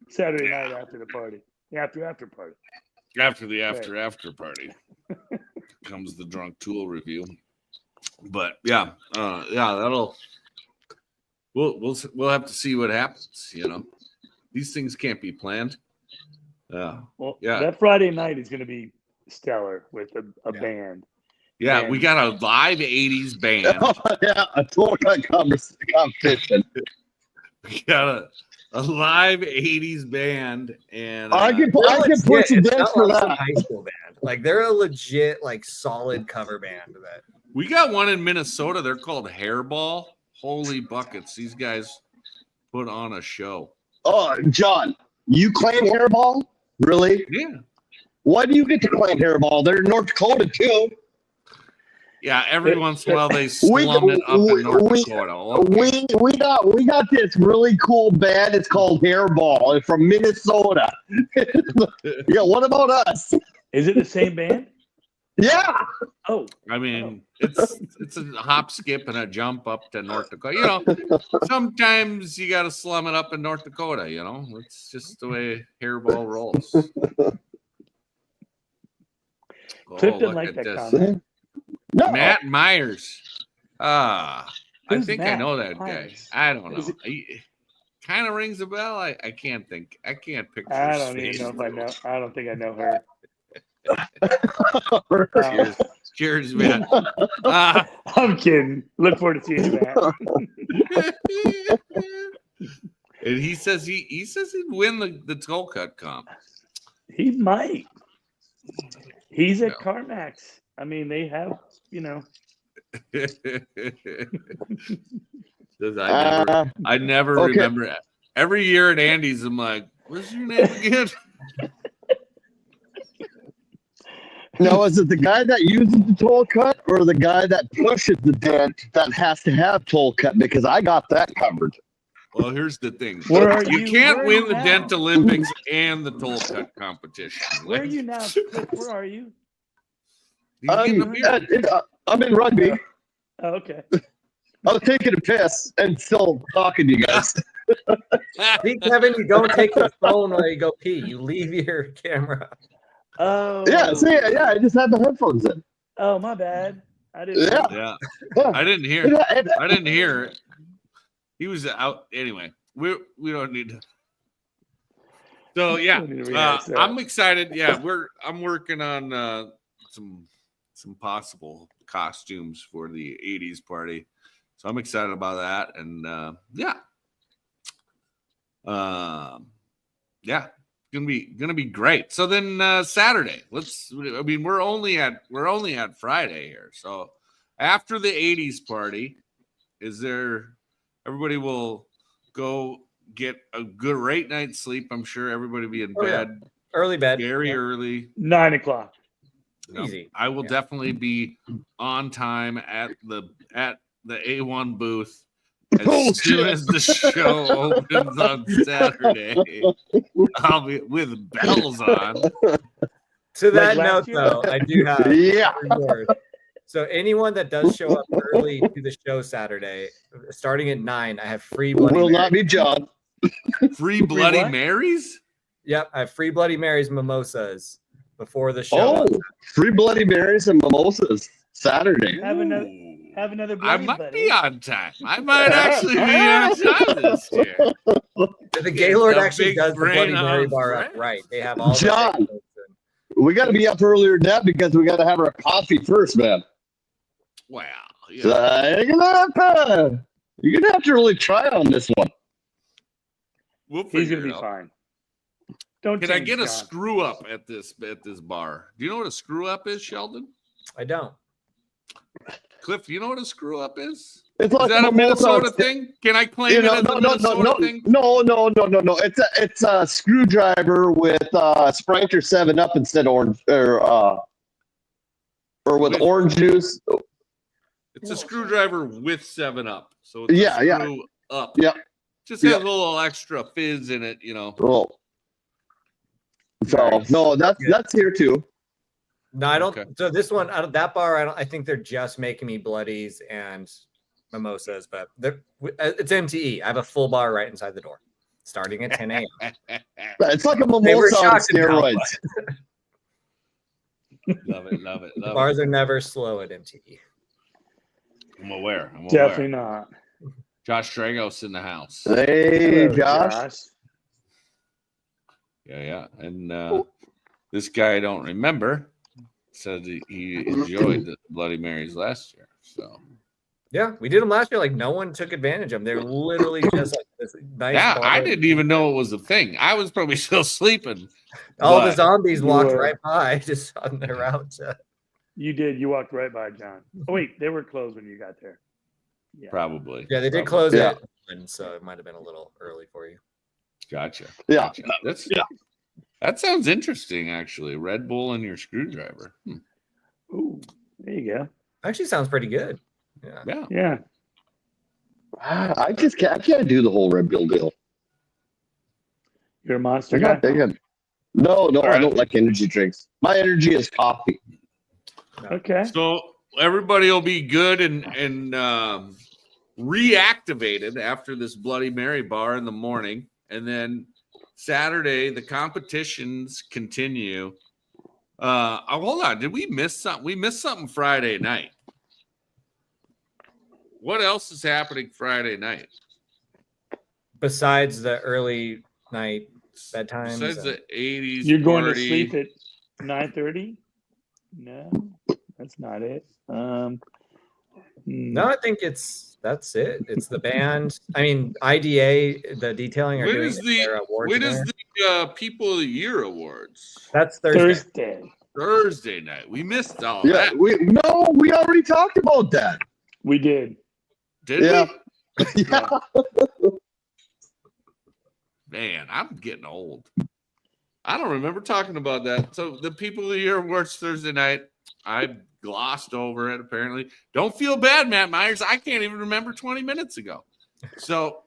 Saturday night after the party. The after party. After the after party comes the drunk tool review. But we'll have to see what happens, These things can't be planned. That Friday night is going to be stellar with a band. Yeah, we got a live 80s band. A tour competition. We got a live 80s band, and I can put some dance for that. High school band, like they're a legit, like solid cover band. That we got one in Minnesota. They're called Hairball. Holy buckets! These guys put on a show. Oh, John, you claim Hairball? Really? Yeah. Why do you get to claim Hairball? They're in North Dakota too. Yeah, every once in a while they slum it up in North Dakota. Okay. We got this really cool band. It's called Hairball. It's from Minnesota. Yeah, what about us? Is it the same band? Yeah. Oh. I mean, it's a hop, skip, and a jump up to North Dakota. Sometimes you got to slum it up in North Dakota. It's just the way Hairball rolls. Clif didn't like that comment. No. Matt Myers. I think Matt I know that Myers? guy. I don't know. He kind of rings a bell. I can't think. I can't picture. I don't even know if I know. I don't think I know her. Cheers, man. I'm kidding. Look forward to seeing you, Matt. And he says he'd win the toll cut comp. He might. He's at CarMax. I mean, they have, I never remember. Every year at Andy's, I'm like, what's your name again? Now, is it the guy that uses the toll cut or the guy that pushes the dent that has to have toll cut? Because I got that covered. Well, here's the thing. Where are you you? can't Where win are the you Dent now? Olympics and the toll cut competition. Where are you now? Cliff? Where are you? I'm in rugby. Oh, okay. I was taking a piss and still talking to you guys. See, Kevin, you don't take your phone while you go pee. You leave your camera. Oh. Yeah, see, I just had the headphones in. Oh, my bad. I didn't. Yeah. I didn't hear. I didn't hear it. He was out anyway. We don't need to. So yeah, We need to rehash that. I'm excited. Yeah, I'm working on some possible costumes for the '80s party. So I'm excited about that, and gonna be great. So then Saturday, we're only at Friday here. So after the '80s party, everybody will go get a great night's sleep. I'm sure everybody will be in bed. Yeah. Early bed. Very early. 9 o'clock. Easy. I will definitely be on time at the A1 booth as soon as the show opens on Saturday. I'll be with bells on. To that Like note, last year? though, I do have Yeah. three more. So anyone that does show up early to the show Saturday, starting at 9, I have free Bloody Will Marys. not be John. Free Bloody what? Marys? Yep, I have free Bloody Marys mimosas before the show. Oh, free Bloody Marys and mimosas Saturday. Have another I bloody might buddy. be on time. I might actually be on time this year. The Gaylord The actually big does the Bloody brain Mary on bar up Fred. right. They have all the John. things. We got to be up earlier than that because we got to have our coffee first, man. Wow. So you're gonna have to really try on this one. We'll He's figure gonna it be out. fine. Don't Can I change get a John. screw up at this bar? Do you know what a screw up is, Sheldon? I don't. Cliff, you know what a screw up is? It's Is like that a mimosa Minnesota thing? Can I claim it as a Minnesota thing? No. It's a screwdriver with Sprite or 7-Up instead of orange or with orange juice. It's a screwdriver with 7-Up. So it's Yeah, a yeah. screw up. Yeah. Just has Yeah. a little extra fizz in it, you know. Well, so Nice. no, that's here too. No, I don't. Okay. So this one, out of that bar, I think they're just making me bloodies and mimosas, but it's MTE. I have a full bar right inside the door, starting at 10 a.m. It's like a They were mimosa on shocked at how steroids. Love it, love it, love Bars are never slow at MTE. it. I'm aware. Definitely not. Josh Dragos in the house. Hey, Hello, Josh. Yeah. And this guy I don't remember said he enjoyed the Bloody Marys last year. So Yeah, we did them last year. Like no one took advantage of them. They're literally just like this nice. yeah, bar. I didn't even know it was a thing. I was probably still sleeping. All the but- zombies You walked were- right by just on their route. You did. You walked right by John. Oh wait, they were closed when you got there. Yeah. Probably. Yeah, they did Probably. close Yeah. it, and so it might have been a little early for you. Gotcha. Yeah. Gotcha. That sounds interesting, actually. Red Bull and your screwdriver. Ooh, there you go. Actually, sounds pretty good. Yeah. Yeah. Yeah. I can't do the whole Red Bull deal. You're a monster I guy. got thinking. No, I right. don't like energy drinks. My energy is coffee. Okay. So everybody will be good and reactivated after this Bloody Mary bar in the morning, and then Saturday the competitions continue. Hold on, did we miss something? We missed something Friday night. What else is happening Friday night Besides the early night bedtime. besides the '80s? You're going party? to sleep at 9:30? No, that's not it. No, I think that's it. It's the band. I mean, IDA, the detailing are When doing is their award when dinner. is the People of the Year awards? That's Thursday. Thursday night. We missed all Yeah, that. we already talked about that. We did. Did Yeah. we? Yeah. Man, I'm getting old. I don't remember talking about that. So the People of the Year awards Thursday night. I glossed over it, apparently. Don't feel bad, Matt Myers. I can't even remember 20 minutes ago. So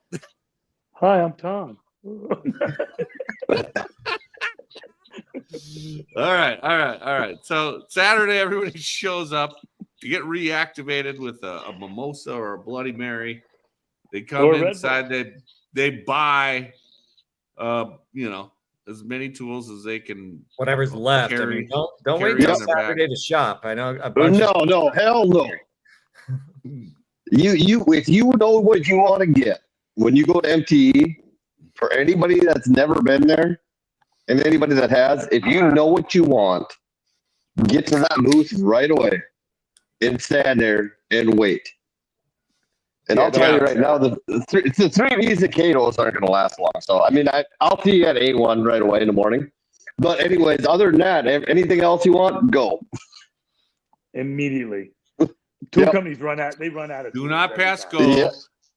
Hi, I'm Tom. all right. So Saturday, everybody shows up. You get reactivated with a mimosa or a Bloody Mary. They come Or a Red inside. They buy, as many tools as they can. Whatever's left. I Carry- mean, don't wait carry till on their back. Saturday to shop. I know a bunch of No, hell no. You if you know what you want to get, when you go to MTE, for anybody that's never been there and anybody that has, if you know what you want, get to that booth right away and stand there and wait. And I'll tell you right now, the three V's and Kato's aren't going to last long. So, I mean, I'll see you at A1 right away in the morning. But anyways, other than that, anything else you want, go. Immediately. Tool companies run out. They run out of. Do not pass go. Yeah.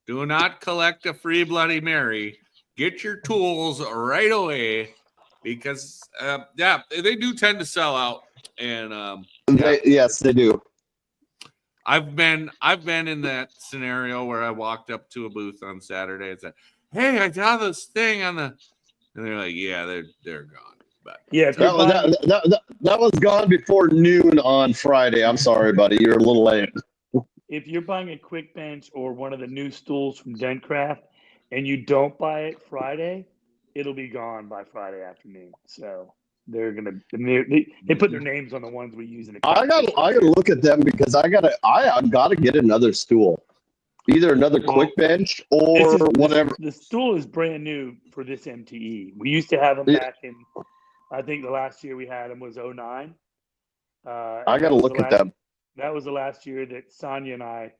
Do not collect a free Bloody Mary. Get your tools right away because, they do tend to sell out. And yes, they do. I've been in that scenario where I walked up to a booth on Saturday and said, "Hey, I saw this thing on the," and they're like, "Yeah, they're gone." But yeah, that was gone before noon on Friday. I'm sorry, buddy, you're a little late. if you're buying a quick bench or one of the new stools from Dentcraft and you don't buy it Friday, it'll be gone by Friday afternoon. So they're gonna they put their names on the ones we use in the. I gotta look at them because I've gotta get another stool, either another quick bench or whatever. The stool is brand new for this MTE. We used to have them back in, I think the last year we had them was 09. I gotta look at them. That was the last year that Sonia and I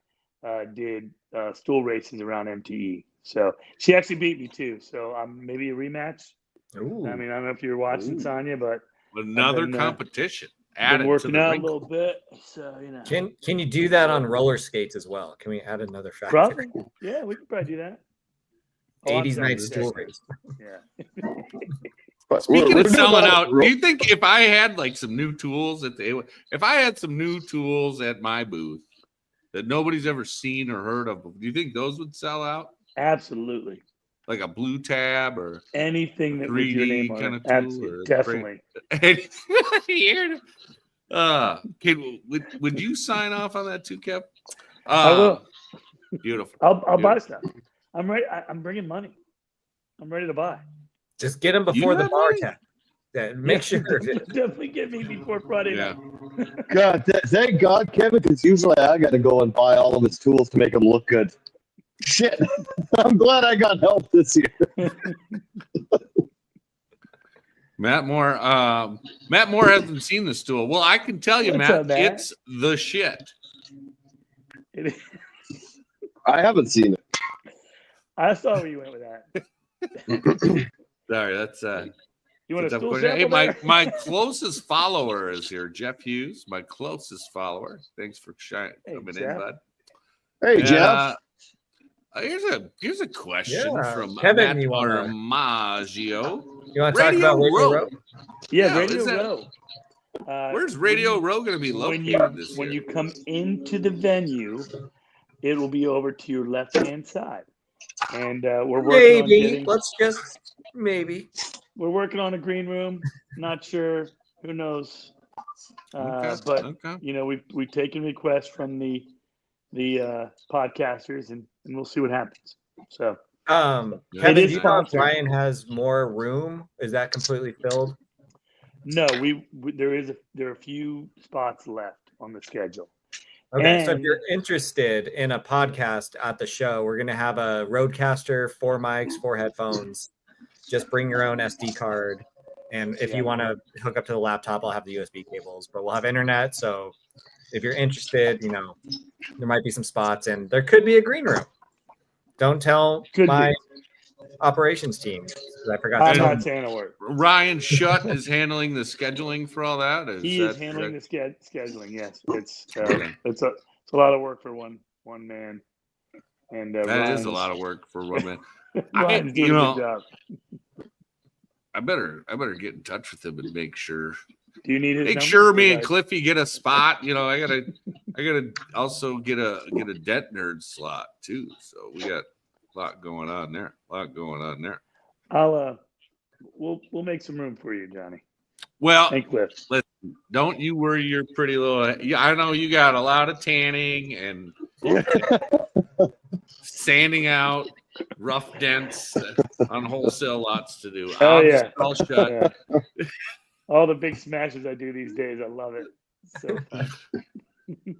did stool races around MTE. So she actually beat me too. So maybe a rematch. Ooh. I mean, I don't know if you're watching, Sonia, but another competition. Been working out a little bit, so Can you do that on roller skates as well? Can we add another factor? Probably. Yeah, we could probably do that. 80s night stool race. Yeah. Speaking of selling out, do you think if I had like some new tools if I had some new tools at my booth that nobody's ever seen or heard of, do you think those would sell out? Absolutely. Like a blue tab or anything that 3D your name kind on of it. tool, Definitely. Would you sign off on that too, Kev? I will. Beautiful. I'll buy stuff. I'm ready. I'm bringing money. I'm ready to buy. Just get them before the bar tab. Yeah, make sure. Definitely get me before Friday night. God, thank God, Kevin, because usually I got to go and buy all of his tools to make them look good. Shit, I'm glad I got help this year. Matt Moore hasn't seen the stool. Well, I can tell you, Matt, it's the shit. I haven't seen it. I saw where you went with that. Sorry, that's you want a stool hey, sample my closest follower is here, Jeff Hughes, my closest follower. Thanks for coming in, bud. Hey, Jeff. Here's a question from Kevin. Matt Maggio. You want to talk about Radio Row? Yeah, Radio Row. Where's Radio Row going to be located this year? When you come into the venue, it will be over to your left-hand side. And we're working on getting... We're working on a green room. Not sure. Who knows? But we've taken requests from the podcasters, and we'll see what happens. So, Kevin, do you know if Ryan has more room? Is that completely filled? No, there are a few spots left on the schedule. Okay, so if you're interested in a podcast at the show, we're going to have a Rodecaster, 4 mics, 4 headphones. Just bring your own SD card. And if you want to hook up to the laptop, I'll have the USB cables. But we'll have internet. So if you're interested, there might be some spots. And there could be a green room. Don't tell my operations team. I forgot I'm not saying a word. Ryan Shutt is handling the scheduling for all that. He is handling the scheduling. Yes, it's a lot of work for one man, and that is a lot of work for one man. Ryan's doing a good job. I better get in touch with him and make sure. Do you need his number? Sure me and Cliffy get a spot. I gotta also get a Dent nerd slot too. So we got a lot going on there. We'll make some room for you, Johnny. Well, and Cliff. Listen, don't you worry your pretty little. I know you got a lot of tanning and sanding out rough dents on wholesale lots to do. I'll shut. Yeah. All the big smashes I do these days, I love it. So fun.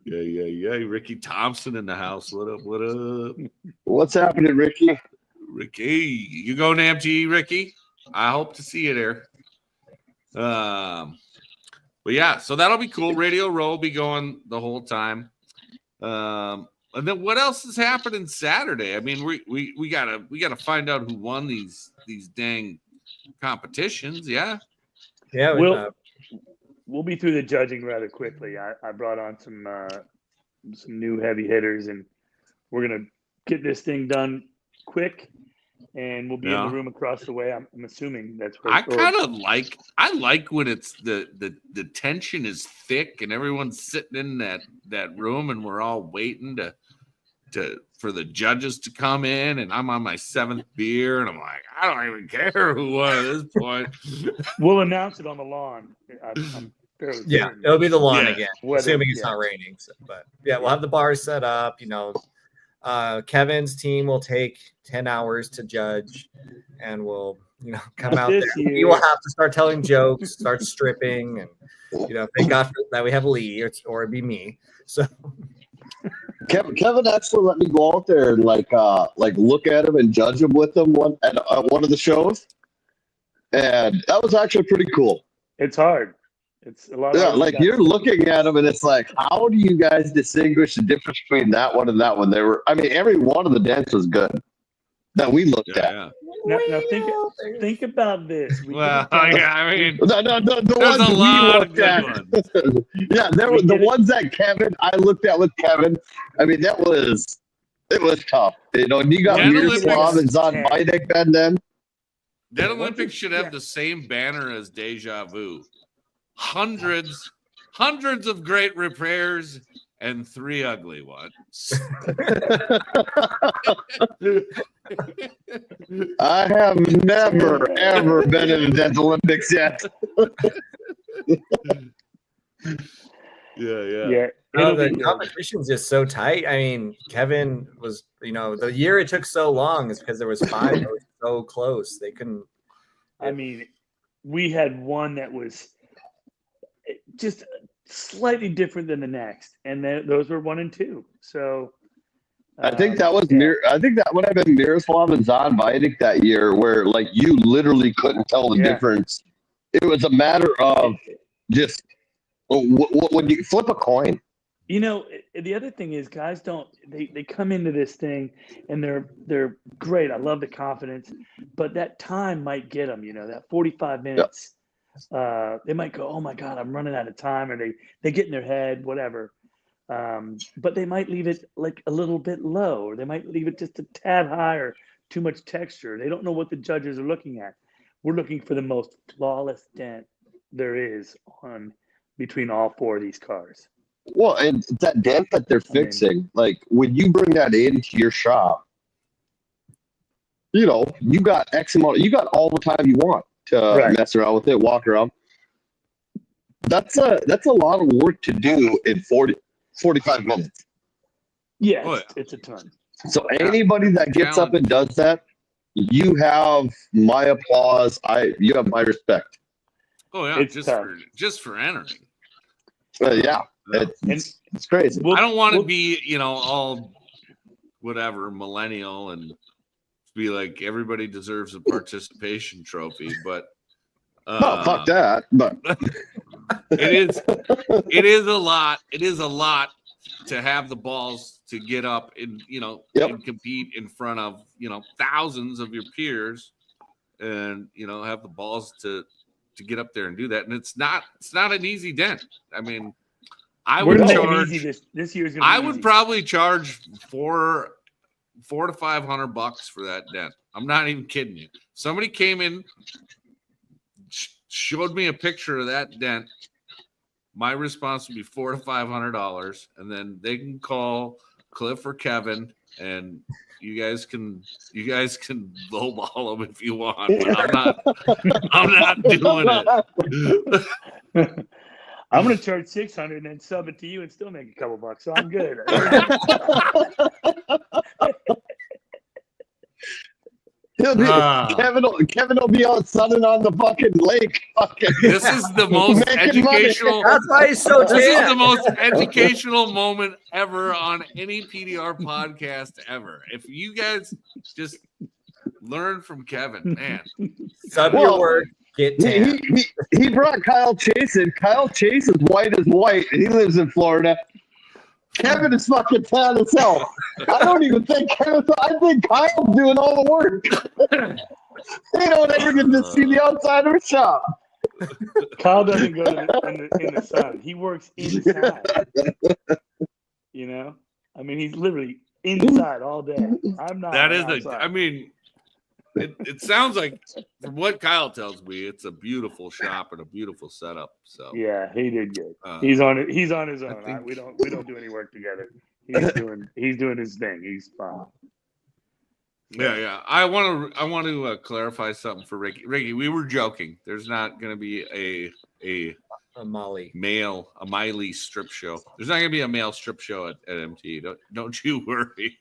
Yeah. Ricky Thompson in the house. What up? What's happening, Ricky? Ricky, you going to MTE, Ricky? I hope to see you there. But yeah, so that'll be cool. Radio Row will be going the whole time. And then what else is happening Saturday? I mean, we gotta find out who won these dang competitions. Yeah. Yeah. We'll be through the judging rather quickly. I brought on some new heavy hitters, and we're gonna get this thing done quick. And we'll be in the room across the way. I'm assuming that's where I like when it's the tension is thick and everyone's sitting in that room and we're all waiting for the judges to come in, and I'm on my 7th beer and I'm like, I don't even care who won at this point. We'll announce it on the lawn. I'm fairly certain. It'll be the lawn again, Whether, assuming it's not raining. So, but yeah, we'll have the bars set up. Kevin's team will take 10 hours to judge, and we'll come out there. You will have to start telling jokes, start stripping, and thank God that we have Lee, or it'd be me. So Kevin actually let me go out there and like look at him and judge him with him at one of the shows, and that was actually pretty cool. It's hard. It's a lot. Yeah, like you're looking at them and it's like, how do you guys distinguish the difference between that one and that one? Every one of the dents was good that we looked at. Yeah. Now think about this. The ones we looked at. Yeah, the ones that I looked at with Kevin. I mean, it was tough. You got Miroslav and Zon Vidic then. That Olympics should have the same banner as Deja Vu. Hundreds of great repairs and 3 ugly ones. I have never ever been in the Dent Olympics yet. Yeah. The competition's just so tight. I mean, Kevin was, the year it took so long is because there was 5 that was so close. They couldn't. I mean, we had one that was just slightly different than the next, and those were 1 and 2. So I think that was I think that would have been Miroslav and Zon Vidic that year, where like you literally couldn't tell the difference. It was a matter of just when you flip a coin. The other thing is guys they come into this thing and they're great. I love the confidence, but that time might get them. That 45 minutes. They might go, oh my God, I'm running out of time, or they get in their head, whatever. But they might leave it like a little bit low, or they might leave it just a tad high, or too much texture. They don't know what the judges are looking at. We're looking for the most flawless dent there is between all 4 of these cars. Well, and that dent that they're fixing, like when you bring that into your shop, you got X amount, you got all the time you want to mess around with it, walk around. That's a lot of work to do in 45 minutes. Yeah, it's a ton. So anybody that gets up and does that, you have my applause. You have my respect. Oh yeah, just for entering. It's crazy. I don't want to be all whatever millennial and be like everybody deserves a participation trophy, but no, fuck that. But it is a lot. It is a lot to have the balls to get up and and compete in front of thousands of your peers, and have the balls to get up there and do that. And it's not an easy dent. I mean, I would charge this year's. I would probably charge $400 to $500 for that dent. I'm not even kidding you. Somebody came in, showed me a picture of that dent. My response would be $400 to $500, and then they can call Clif or Kevin, and you guys can lowball them if you want. But I'm not doing it. I'm going to charge $600 and then sub it to you and still make a couple bucks. So I'm good. Kevin will be out sunning on the fucking lake. This is the most educational. That's why he's so This is the most educational moment ever on any PDR podcast ever. If you guys just Learn from Kevin, man. Sub Well, your work, get tan. He brought Kyle Chase in. Kyle Chase is white as white, and he lives in Florida. Kevin is fucking tan as hell. I don't even think Kevin. I think Kyle's doing all the work. They don't ever get to see the outside of a shop. Kyle doesn't go in the sun. He works inside. You know, I mean, he's literally inside all day. I'm not. That is outside. I mean, it sounds like from what Kyle tells me, it's a beautiful shop and a beautiful setup. So Yeah, he did good. He's on it. He's on his own. think- We don't do any work together. He's doing his thing. He's fine. yeah. I want to clarify something for Ricky. Ricky, we were joking. There's not going to be a Molly. Miley strip show. There's not going to be a male strip show at MTE. Don't you worry.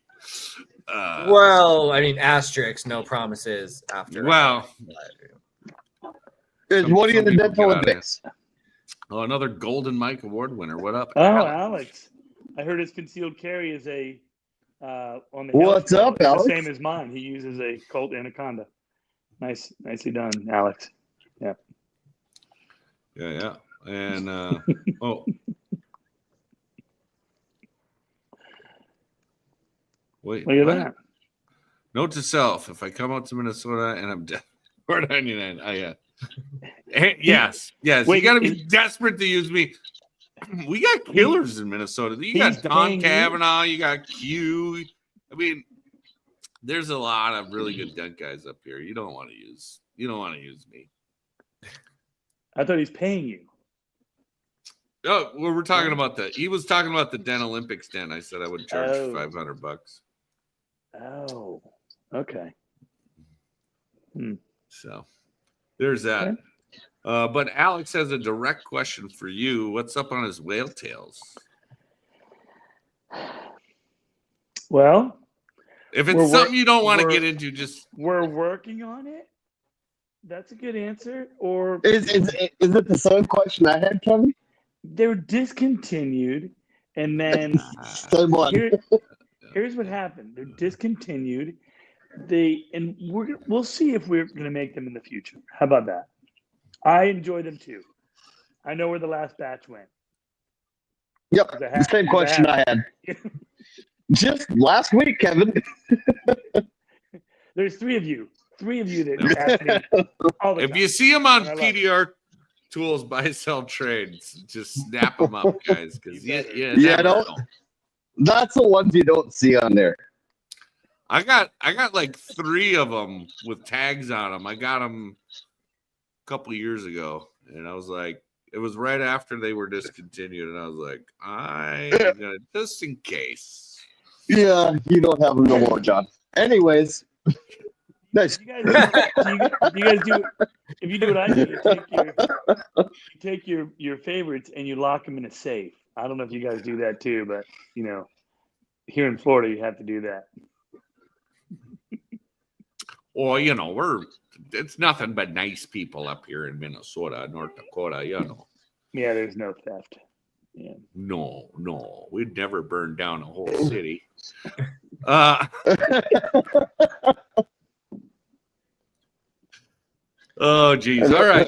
Well, I mean, asterisks, no promises after. Well, What are you in the some Dent people get out of Olympics? oh, another Golden Mike Award winner. What up? Oh, Alex? Alex! I heard his concealed carry is a on the. What's health up, code. Alex? The same as mine. He uses a Colt Anaconda. Nicely done, Alex. Yeah. And oh. Wait. Look at what? that. Note to self: if I come out to Minnesota and I'm dead, 499. Yes. Wait, you got to be desperate to use me. We got killers in Minnesota. You got he's Don paying you? Cavanaugh. You got Q. I mean, there's a lot of really good dent guys up here. You don't want to use me. I thought he's paying you. Oh, well, we're talking about he was talking about the Dent Olympics den. I said I would charge Oh. $500. Oh, okay. So there's that. But Alex has a direct question for you. What's up on his whale tails? Well, If We're it's something you don't want to we're- get into, just we're working on it. That's a good answer. Or Is it the same question I had, Kevin? they're discontinued, and then Same one. here's what happened. They're discontinued. We'll see if we're going to make them in the future. How about that? I enjoy them too. I know where the last batch went. Yep. The same question I had. Just last week, Kevin. There's three of you that ask me all the if time. you see him on And I love it. PDR Tools Buy Sell Trades, just snap them up, guys. Because You better. yeah, Yeah, never don't- know. That's the ones you don't see on there. I got like 3 of them with tags on them. I got them a couple of years ago, and I was like, it was right after they were discontinued, and I was like, I'm gonna just in case. Yeah, you don't have them no more, John. Anyways, nice. You guys do. If you do what I do, you take your favorites and you lock them in a safe. I don't know if you guys do that too, but here in Florida, you have to do that. Or it's nothing but nice people up here in Minnesota, North Dakota. Yeah, there's no theft. Yeah. No, we'd never burn down a whole city. Oh geez. All right.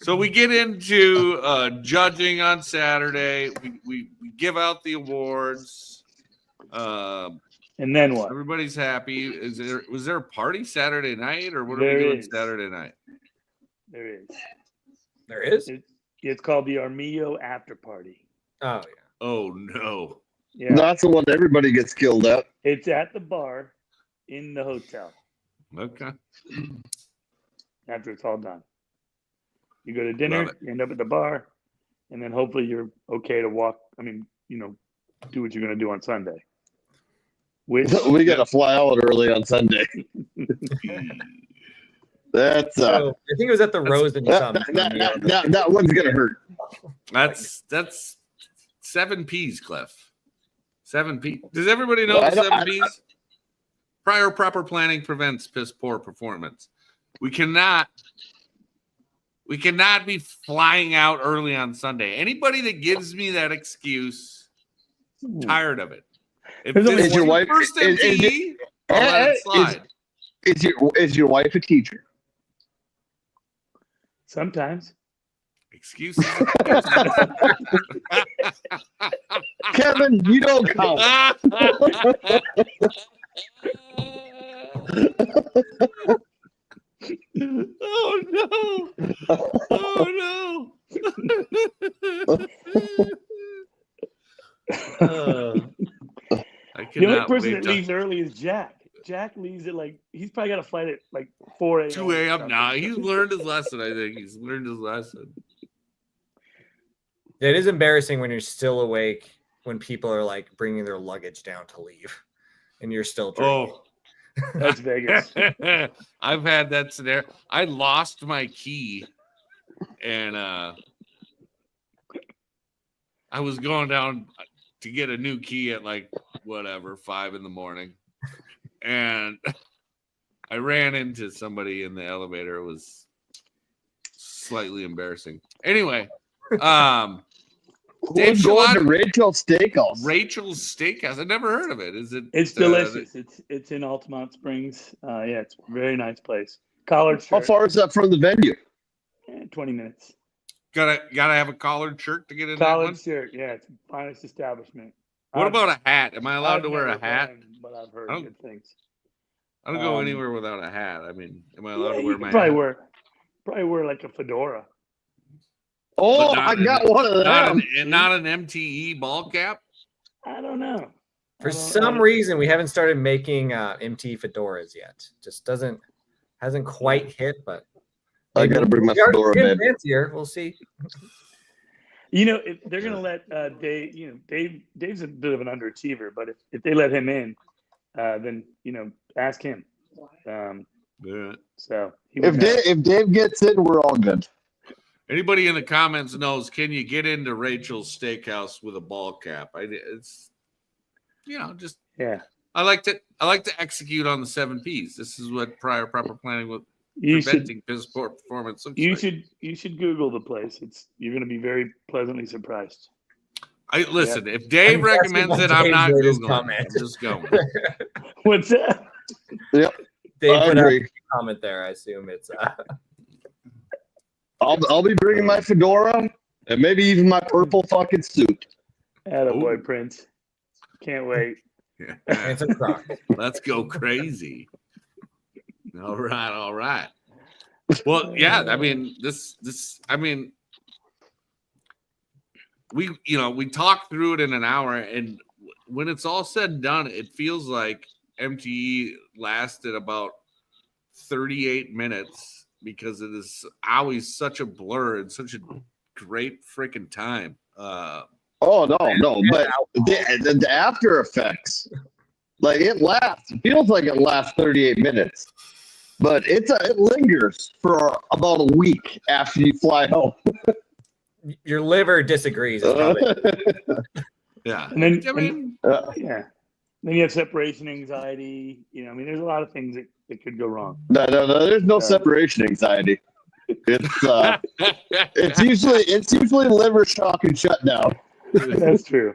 So we get into judging on Saturday. We give out the awards. And then what? Everybody's happy. Was there a party Saturday night, or what are There we doing is. Saturday night? There is. There is? It's called the Armillo After Party. Oh, yeah. Oh no. Yeah. That's the one everybody gets killed at. It's at the bar in the hotel Okay. after it's all done. You go to dinner, Love it. you end up at the bar, and then hopefully you're okay to walk. Do what you're going to do on Sunday. Which We got to fly out early on Sunday. That's So, I think it was at the Rose and you saw that one's gonna hurt. That's 7 P's, Cliff. 7 P. Does everybody know I the don't- 7 P's? Prior proper planning prevents piss poor performance. We cannot be flying out early on Sunday. Anybody that gives me that excuse, I'm tired of it. If There's this only- is Is your your wife- first is- MTE, I'll let it slide. Is your wife a teacher? Sometimes. Excuses. Kevin, you don't count. Oh no! Oh no! I The only cannot person wait that till leaves early is Jack. Jack leaves at he's probably got a flight at 4 a.m. 2 a.m. Nah, he's learned his lesson. I think he's learned his lesson. It is embarrassing when you're still awake when people are like bringing their luggage down to leave, and you're still drinking. Oh, That's Vegas. I've had that scenario. I lost my key, and I was going down to get a new key at 5 in the morning, and I ran into somebody in the elevator. It was slightly embarrassing. Anyway, Who's going to Rachel's Steakhouse? Rachel's Steakhouse. I never heard of it. Is it? It's delicious. It's in Altamont Springs. Yeah, it's a very nice place. Collared shirt. How far is that from the venue? 20 minutes. Gotta have a collared shirt to get in that Collared one? shirt. Yeah, it's the finest establishment. What about a hat? Am I allowed to wear a never hat? been, but I've heard I don't- good things. I don't go anywhere without a hat. I mean, am I allowed Yeah, to you wear could my probably wear like a fedora. Oh, not I got one of them. not an MTE ball cap? I don't know. For some reason, we haven't started making MTE fedoras yet. Just hasn't quite hit, but I got to bring my we are fedora, getting babe. Uh, fancier. We'll see. You know, if they're going to let Dave, Dave's a bit of an underachiever, but if they let him in, then, ask him. Yeah. So he would If Dave gets in, we're all good. Anybody in the comments knows, can you get into Rachel's Steakhouse with a ball cap? It's just yeah. I like to execute on the 7 Ps. This is what prior proper planning with You preventing piss poor performance looks like. You should Google the place. You're going to be very pleasantly surprised. Listen, if Dave recommends it, I'm not Googling it. I'm just going. What's that? Yep. Dave I put out agree. a comment there. I assume it's. I'll be bringing my fedora and maybe even my purple fucking suit. Attaboy, Prince. Can't wait. It's a crock. Let's go crazy. All right. Well, yeah, I mean, we talked through it in an hour, and when it's all said and done, it feels like MTE lasted about 38 minutes because it is always such a blur and such a great freaking time. Oh no, but the after effects, it feels like it lasts 38 minutes, but it lingers for about a week after you fly home. Your liver disagrees. It's probably. Yeah, And then, Yeah. Then you have separation anxiety. There's a lot of things that could go wrong. No, there's no separation anxiety. It's usually liver shock and shutdown. That's true.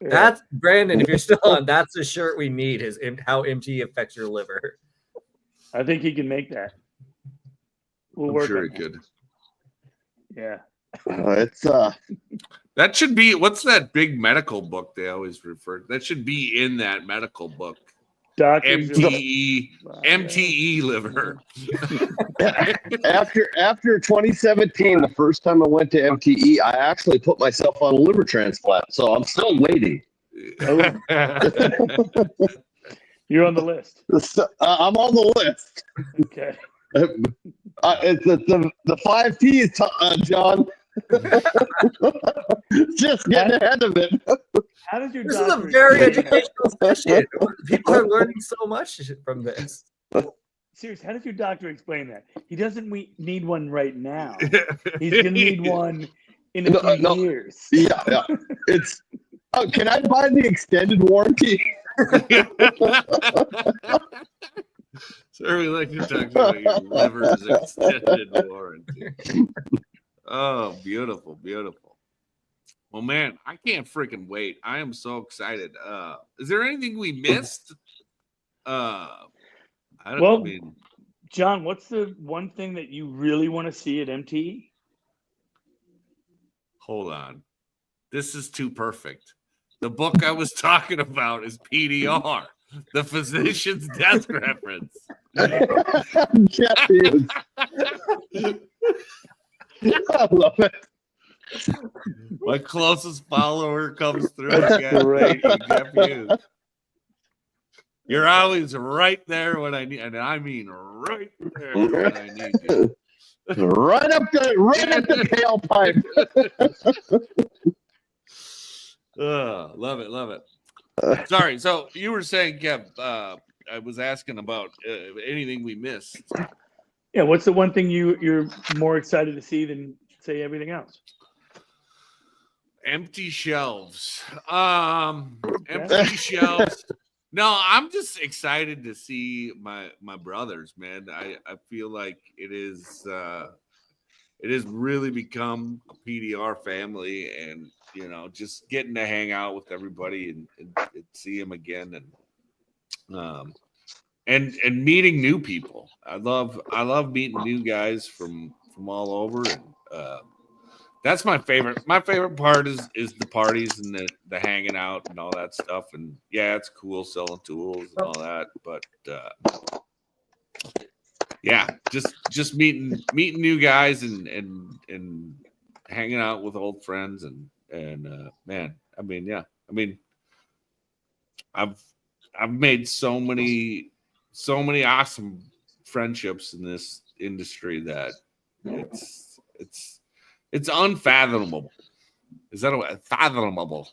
Yeah. That's Brandon. If you're still on, that's the shirt we need. Is how MTE affects your liver. I think he can make that. We'll I'm work sure on it that. could. Yeah. It's That should be, what's that big medical book they always refer to? That should be in that medical book. Doctors MTE liver. after 2017, the first time I went to MTE, I actually put myself on a liver transplant. So I'm still waiting. You're on the list. I'm on the list. Okay. It's the 5 Ps, John. Just get ahead of it. How does your This is a doctor very explain that? educational session. People are learning so much from this. Seriously, how does your doctor explain that? He doesn't need one right now. He's going to need one in a few years. Yeah. It's. Oh, can I buy the extended warranty? Sir, we like to talk about your liver's extended warranty. Oh, beautiful. Well, man, I can't freaking wait. I am so excited. Is there anything we missed? Well, mean, John, what's the one thing that you really want to see at MTE? hold on. This is too perfect. The book I was talking about is PDR, the physician's death reference. Jeff is. I love it. My closest follower comes through That's again. great. Jeff Hughes. You're always right there when I need, and I mean right there when I need you. Right up the tailpipe. Love it. Sorry. So you were saying, Kev, I was asking about anything we missed. Yeah, what's the one thing you're more excited to see than say everything else? Empty shelves. Empty shelves. No, I'm just excited to see my brothers, man. I feel like it has really become a PDR family, and just getting to hang out with everybody and see them again, and meeting new people. I love meeting new guys from all over, and that's my favorite. My favorite part is the parties and the hanging out and all that stuff. And yeah, it's cool selling tools and all that. But yeah, just meeting new guys and hanging out with old friends and man, I mean, I've made so many awesome friendships in this industry that it's unfathomable. Is that fathomable?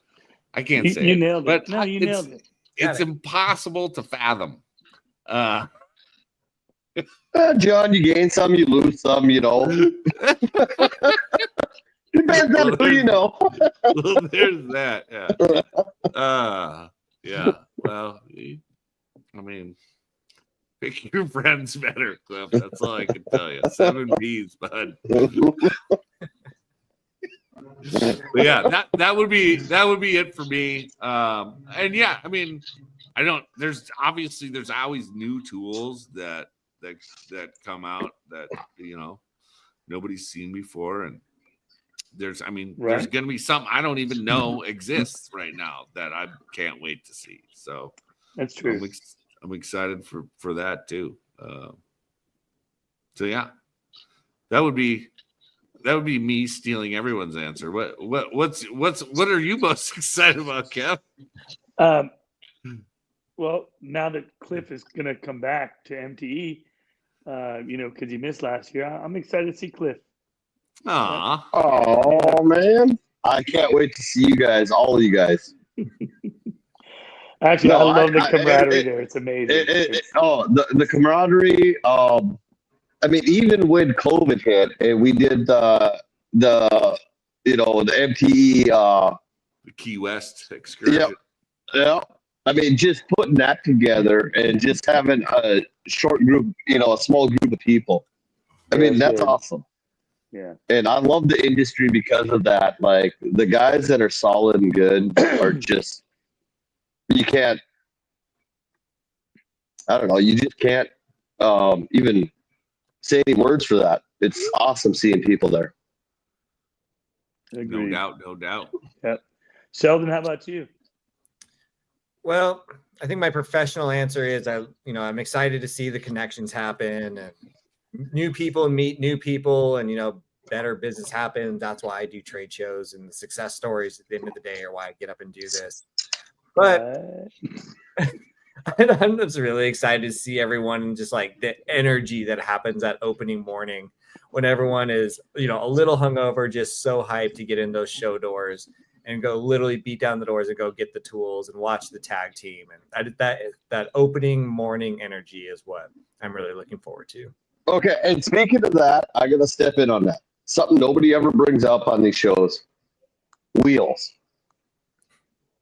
I can't say You it, nailed it. but No, you nailed it. It's impossible to fathom. John, you gain some, you lose some, Depends on who you know. Well, there's that. Yeah. Yeah. Well, I mean, pick your friends better, Clif. That's all I can tell you. 7 B's, bud. But yeah, that would be it for me. And yeah, I mean, there's always new tools that come out that nobody's seen before, and there's gonna be something I don't even know exists right now that I can't wait to see. So that's true. I'm excited for that too. So yeah, that would be me stealing everyone's answer. What are you most excited about, Kev? Well, now that Clif is going to come back to MTE, because he missed last year, I'm excited to see Clif. Aw. Oh man, I can't wait to see you guys, all of you guys. Actually, I love the camaraderie there. It's amazing. The camaraderie. I mean, even when COVID hit and we did the MTE The Key West excursion. Yeah. I mean, just putting that together and just having a short group, a small group of people. I mean, that's awesome. Yeah. And I love the industry because of that. Like, the guys that are solid and good are just, you just can't even say any words for that. It's awesome seeing people there. Agreed. No doubt. Yep. Sheldon, how about you? Well, I think my professional answer is I'm excited to see the connections happen and new people meet new people and better business happen. That's why I do trade shows, and the success stories at the end of the day are why I get up and do this. But I'm just really excited to see everyone and just like the energy that happens that opening morning when everyone is, a little hungover, just so hyped to get in those show doors and go literally beat down the doors and go get the tools and watch the tag team. And that opening morning energy is what I'm really looking forward to. Okay. And speaking of that, I got to step in on that. Something nobody ever brings up on these shows: wheels.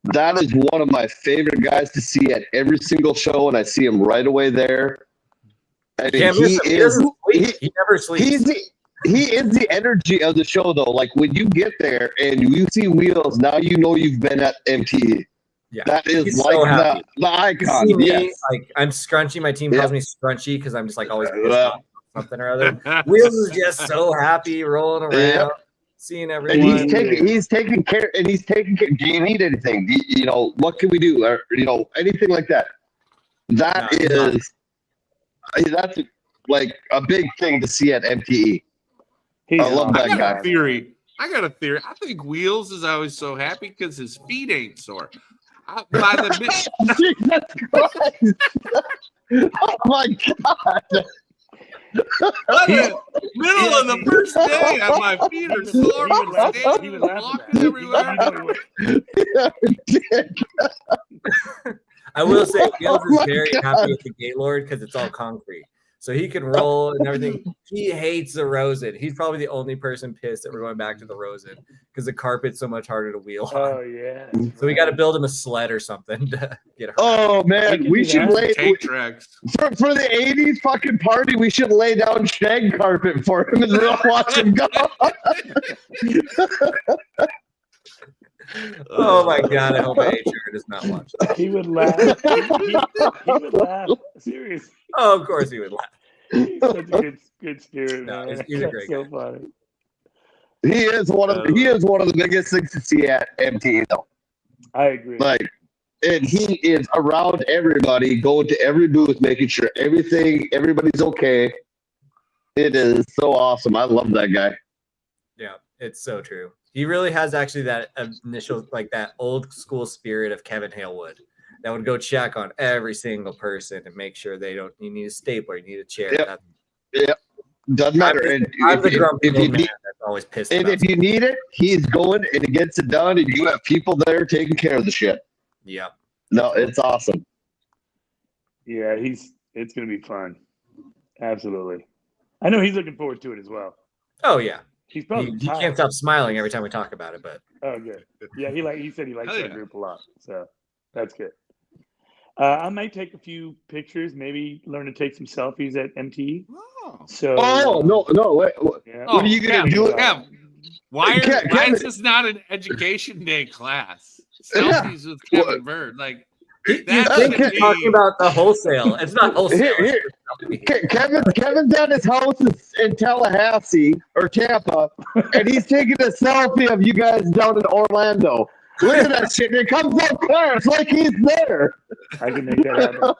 That is one of my favorite guys to see at every single show, and I see him right away there. I mean, he never sleeps. He is the energy of the show, though. Like, when you get there and you see wheels, now you've been at MTE. Yeah, That is he's like so happy. the icon. See me, Yes. like I'm scrunchy. My team Yeah. calls me scrunchy because I'm just like always pissed Well, off about something or other. Wheels is just so happy rolling around, Yep. seeing And everyone. he's taking care. Do you need anything? What can we do? Or anything like that. That's like a big thing to see at MTE. He's I love that I got guy. a theory. I think Wheels is always so happy because his feet ain't sore. By the Jesus Christ! Oh my God! middle of the first day, my feet are sore. He would laugh at Walking that. everywhere. You know he would. I will say, Wheels Oh is my very God. happy at the Gaylord because it's all concrete, so he can roll and everything. He hates the Rosen. He's probably the only person pissed that we're going back to the Rosen because the carpet's so much harder to wheel on. Oh yeah. So we got to build him a sled or something to get around. Oh man, we should lay Tank tracks. for the '80s fucking party. We should lay down shag carpet for him and we'll watch him go. Oh my God! I hope HR does not watch that. He would laugh. He would laugh. Seriously. Oh, of course he would laugh. He's such a good spirit, No, man. he's a great so guy. funny. He is one of the biggest things to see at MTE though. I agree. Like, and he is around everybody, going to every booth, making sure everybody's okay. It is so awesome. I love that guy. Yeah, it's so true. He really has actually that initial, like that old school spirit of Kevin Halewood that would go check on every single person and make sure you need a stapler, you need a chair. Yep. Doesn't matter. I'm the grumpy if old you man need, that's always pissed and about if you need it, he's going and he gets it done, and you have people there taking care of the shit. Yeah. No, it's awesome. Yeah, it's gonna be fun. Absolutely. I know he's looking forward to it as well. Oh yeah. He's probably He can't stop smiling every time we talk about it, but Oh, good. Yeah, he said he likes Hell that yeah. group a lot, so that's good. I might take a few pictures, maybe learn to take some selfies at MTE. Oh. So. No, wait. Yeah. What are you gonna do? Kev, why Kevin- is this not an education day class? Selfies with Kevin Byrd, like you that think should he's talking be. about the wholesale. It's not wholesale. Here. Kevin's at his house in Tallahassee or Tampa, and he's taking a selfie of you guys down in Orlando. Look at that shit. It comes up clear. It's like he's there. I can make that happen.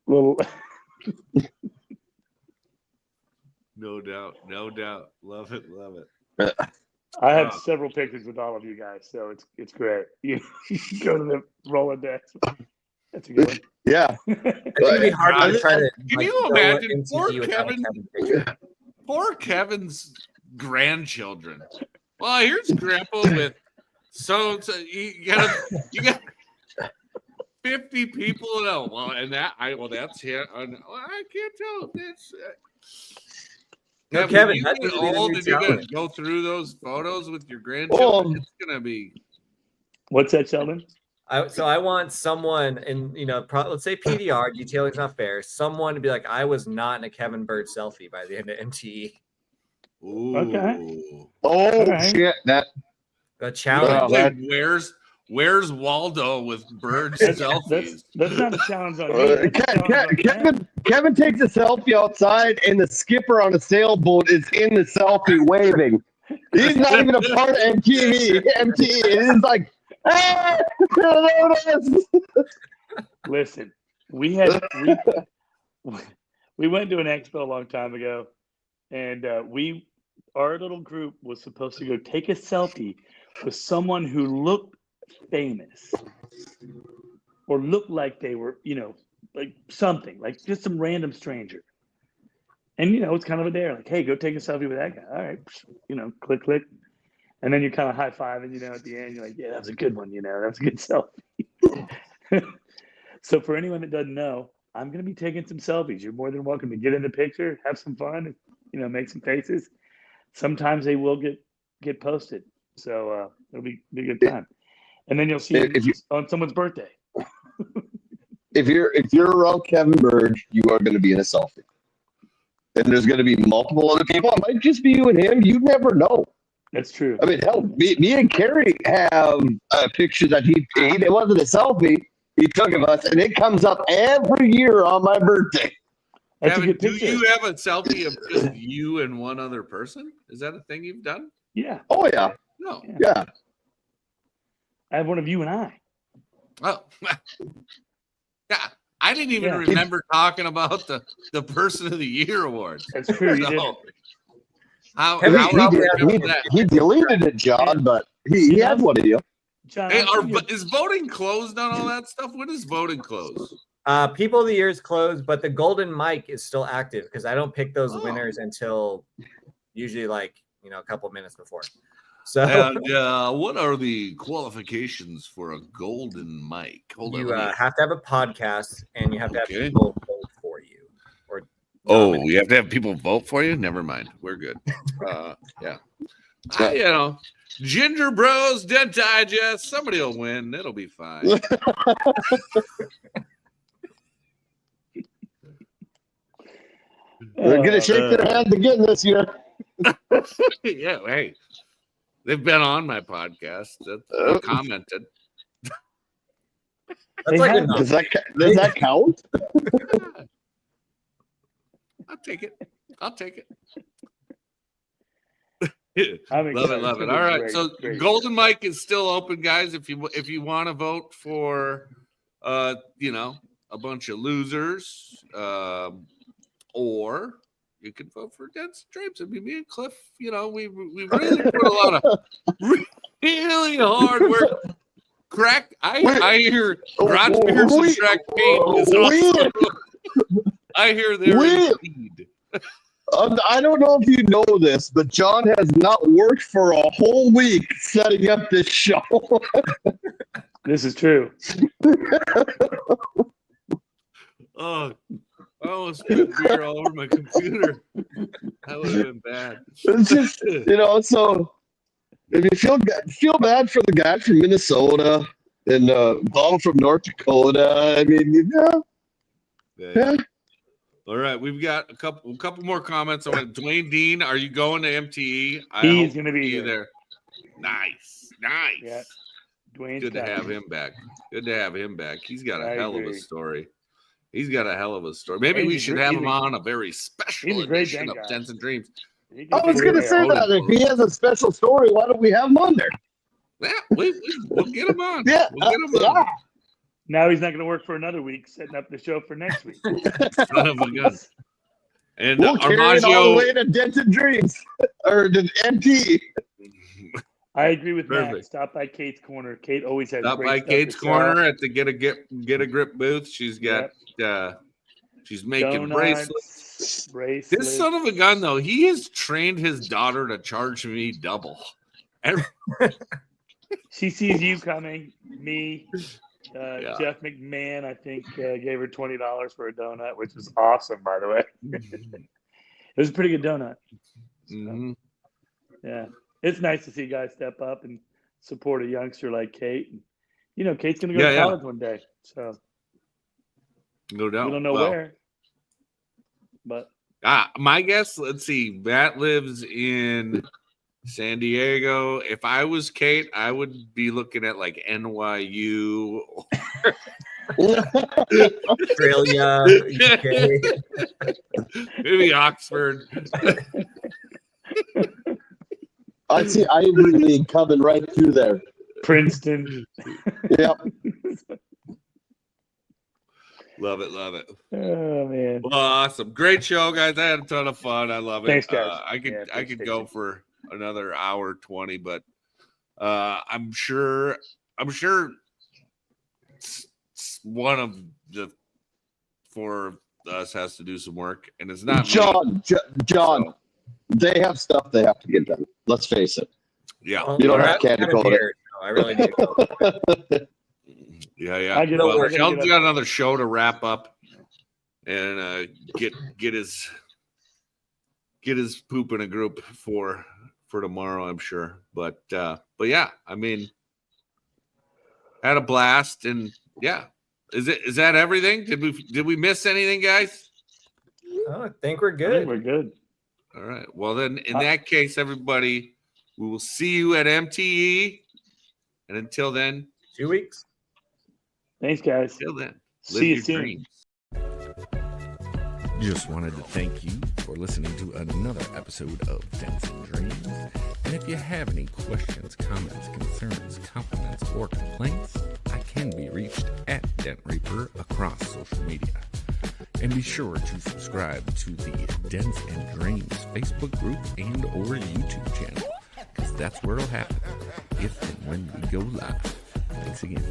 Little. No doubt. Love it. I have several pictures with all of you guys, so it's great. You go to the Rolodex. That's a good one. Yeah. It's gonna be hard to try to. Can like, you go imagine MTE poor without a Kevin? picture. Poor Kevin's grandchildren. Well, here's Grandpa with so you got 50 people. Well, and that's him. I can't tell. That's No, Kevin, Kevin, you that's get gonna be the old new and you're gonna challenge. go through those photos with your grandchildren. Oh. It's gonna be. What's that, Sheldon? So I want someone in, let's say PDR, detailing's not fair. Someone to be like, I was not in a Kevin Byrd selfie by the end of MTE. Ooh. Okay. Oh right. shit! A challenge. Wow. Like, where's Waldo with Bird's That's selfies? not a challenge on me. That's a challenge on them. Kevin takes a selfie outside, and the skipper on a sailboat is in the selfie waving. He's not even a part of MTE. It is like, hey, there it is. Listen, we went to an expo a long time ago, and our little group was supposed to go take a selfie with someone who looked famous or looked like they were, like something, like just some random stranger. And it's kind of a dare, like, hey, go take a selfie with that guy. All right, click. And then you're kind of high-fiving, at the end, you're like, yeah, that was a good one, that was a good selfie. So for anyone that doesn't know, I'm going to be taking some selfies. You're more than welcome to get in the picture, have some fun, make some faces. Sometimes they will get posted. So it'll be a good time. And then you'll see them on someone's birthday. If you're around Kevin Byrd, you are going to be in a selfie. And there's going to be multiple other people. It might just be you and him. You never know. That's true. I mean, hell, me and Carrie have a picture that he paid. It wasn't a selfie. He took of us, and it comes up every year on my birthday. That's Kevin, a good do picture. you have a selfie of just you and one other person? Is that a thing you've done? Yeah. Oh, yeah. No. Yeah. I have one of you and I. Oh, yeah. I didn't even Yeah. remember talking about the Person of the Year awards. That's true. You did. How Kevin, do he I did- remember that? He deleted it, John, but he had one of you. John, Hey, I'm sure is voting closed on all that stuff? When is voting closed? People of the Year is closed, but the golden mic is still active because I don't pick those Oh. winners until usually like a couple minutes before. So And what are the qualifications for a golden mic? Hold on. you let me- have to have a podcast and you have to have Okay. people vote for you. Or Oh, nominate. we have to have people vote for you? Never mind. We're good. Yeah. Ginger Bros, Dent Digest. Somebody will win. It'll be fine. They're going to shake their hand again this year. Yeah, hey. They've been on my podcast. They commented. That's like have- enough. Does that count? I'll take it. I'm Love excited. it. It's gonna All be right. great, So great. Golden Mic is still open, guys. If you want to vote for a bunch of losers, or you can vote for Dents and Drapes. I mean, me and Cliff, we really put a lot of really hard work. Crack. I hear garage beers and crack paint is awesome. I hear there is speed. I don't know if you know this, but John has not worked for a whole week setting up this show. This is true. Oh, I almost spilled beer all over my computer. That would have been bad. It's just, so if you feel bad for the guy from Minnesota and Paul from North Dakota, I mean, yeah. All right, we've got a couple more comments on it. Dwayne Dean, are you going to MTE? He's going to be you there. Nice. Yeah. Dwayne's Good to got have it. him back. He's got a I hell of a agree. story. Maybe we He's a should great- have he's him a- on a very special he's a great edition of Dent guy. Dents and Dreams. He can I was figure going to it say out. that if he has a special story, why don't we have him on there? Yeah, we'll get him on. Yeah, We'll get him on. Now he's not going to work for another week, setting up the show for next week. Son of a gun. And We'll carry it all the Armaggio, way to Denton Dreams or to MTE. I agree with Matt. Perfect. Stop by Kate's Corner. Kate always has stop great by stuff Kate's to sell. Corner at the Get a Grip booth. She's got she's making bracelets. Bracelets. This son of a gun, though, he has trained his daughter to charge me double. She sees you coming. Me, Yeah. Jeff McMahon, I think, gave her $20 for a donut, which was awesome, by the way. It was a pretty good donut. Mhm. Yeah, it's nice to see guys step up and support a youngster like Kate. And, Kate's going to go Yeah, to yeah. college one day, so No doubt. we don't know Well, where. But my guess, let's see. Matt lives in San Diego. If I was Kate, I would be looking at like NYU. Australia, UK. Maybe Oxford. I see Ivy League coming right through there. Princeton. Yeah. Love it. Oh man. Well, awesome. Great show, guys. I had a ton of fun. I love it. Thanks, guys. I could Yeah, I thanks, could Casey. go for another hour 20, but I'm sure one of the four of us has to do some work, and it's not me. John, So, they have stuff they have to get done. Let's face it. yeah. Well, You don't I'm have candy kind of coated. here, so I really need to go. Yeah. I get Well, over it. Sheldon's got another show to wrap up and get his poop in a group for tomorrow, I'm sure. But yeah, I mean, had a blast, and yeah. Is that everything? Did we miss anything, guys? Oh, I think we're I good. think we're good. All right. Well, then in that case, everybody, We will see you at MTE. And until then, 2 weeks. Thanks, guys. until then, See you your soon. dreams. Just wanted to thank you for listening to another episode of Dents and Dreams. And if you have any questions, comments, concerns, compliments, or complaints, I can be reached at Dent Reaper across social media. And be sure to subscribe to the Dents and Dreams Facebook group and or YouTube channel, because that's where it'll happen if and when we go live. Thanks again.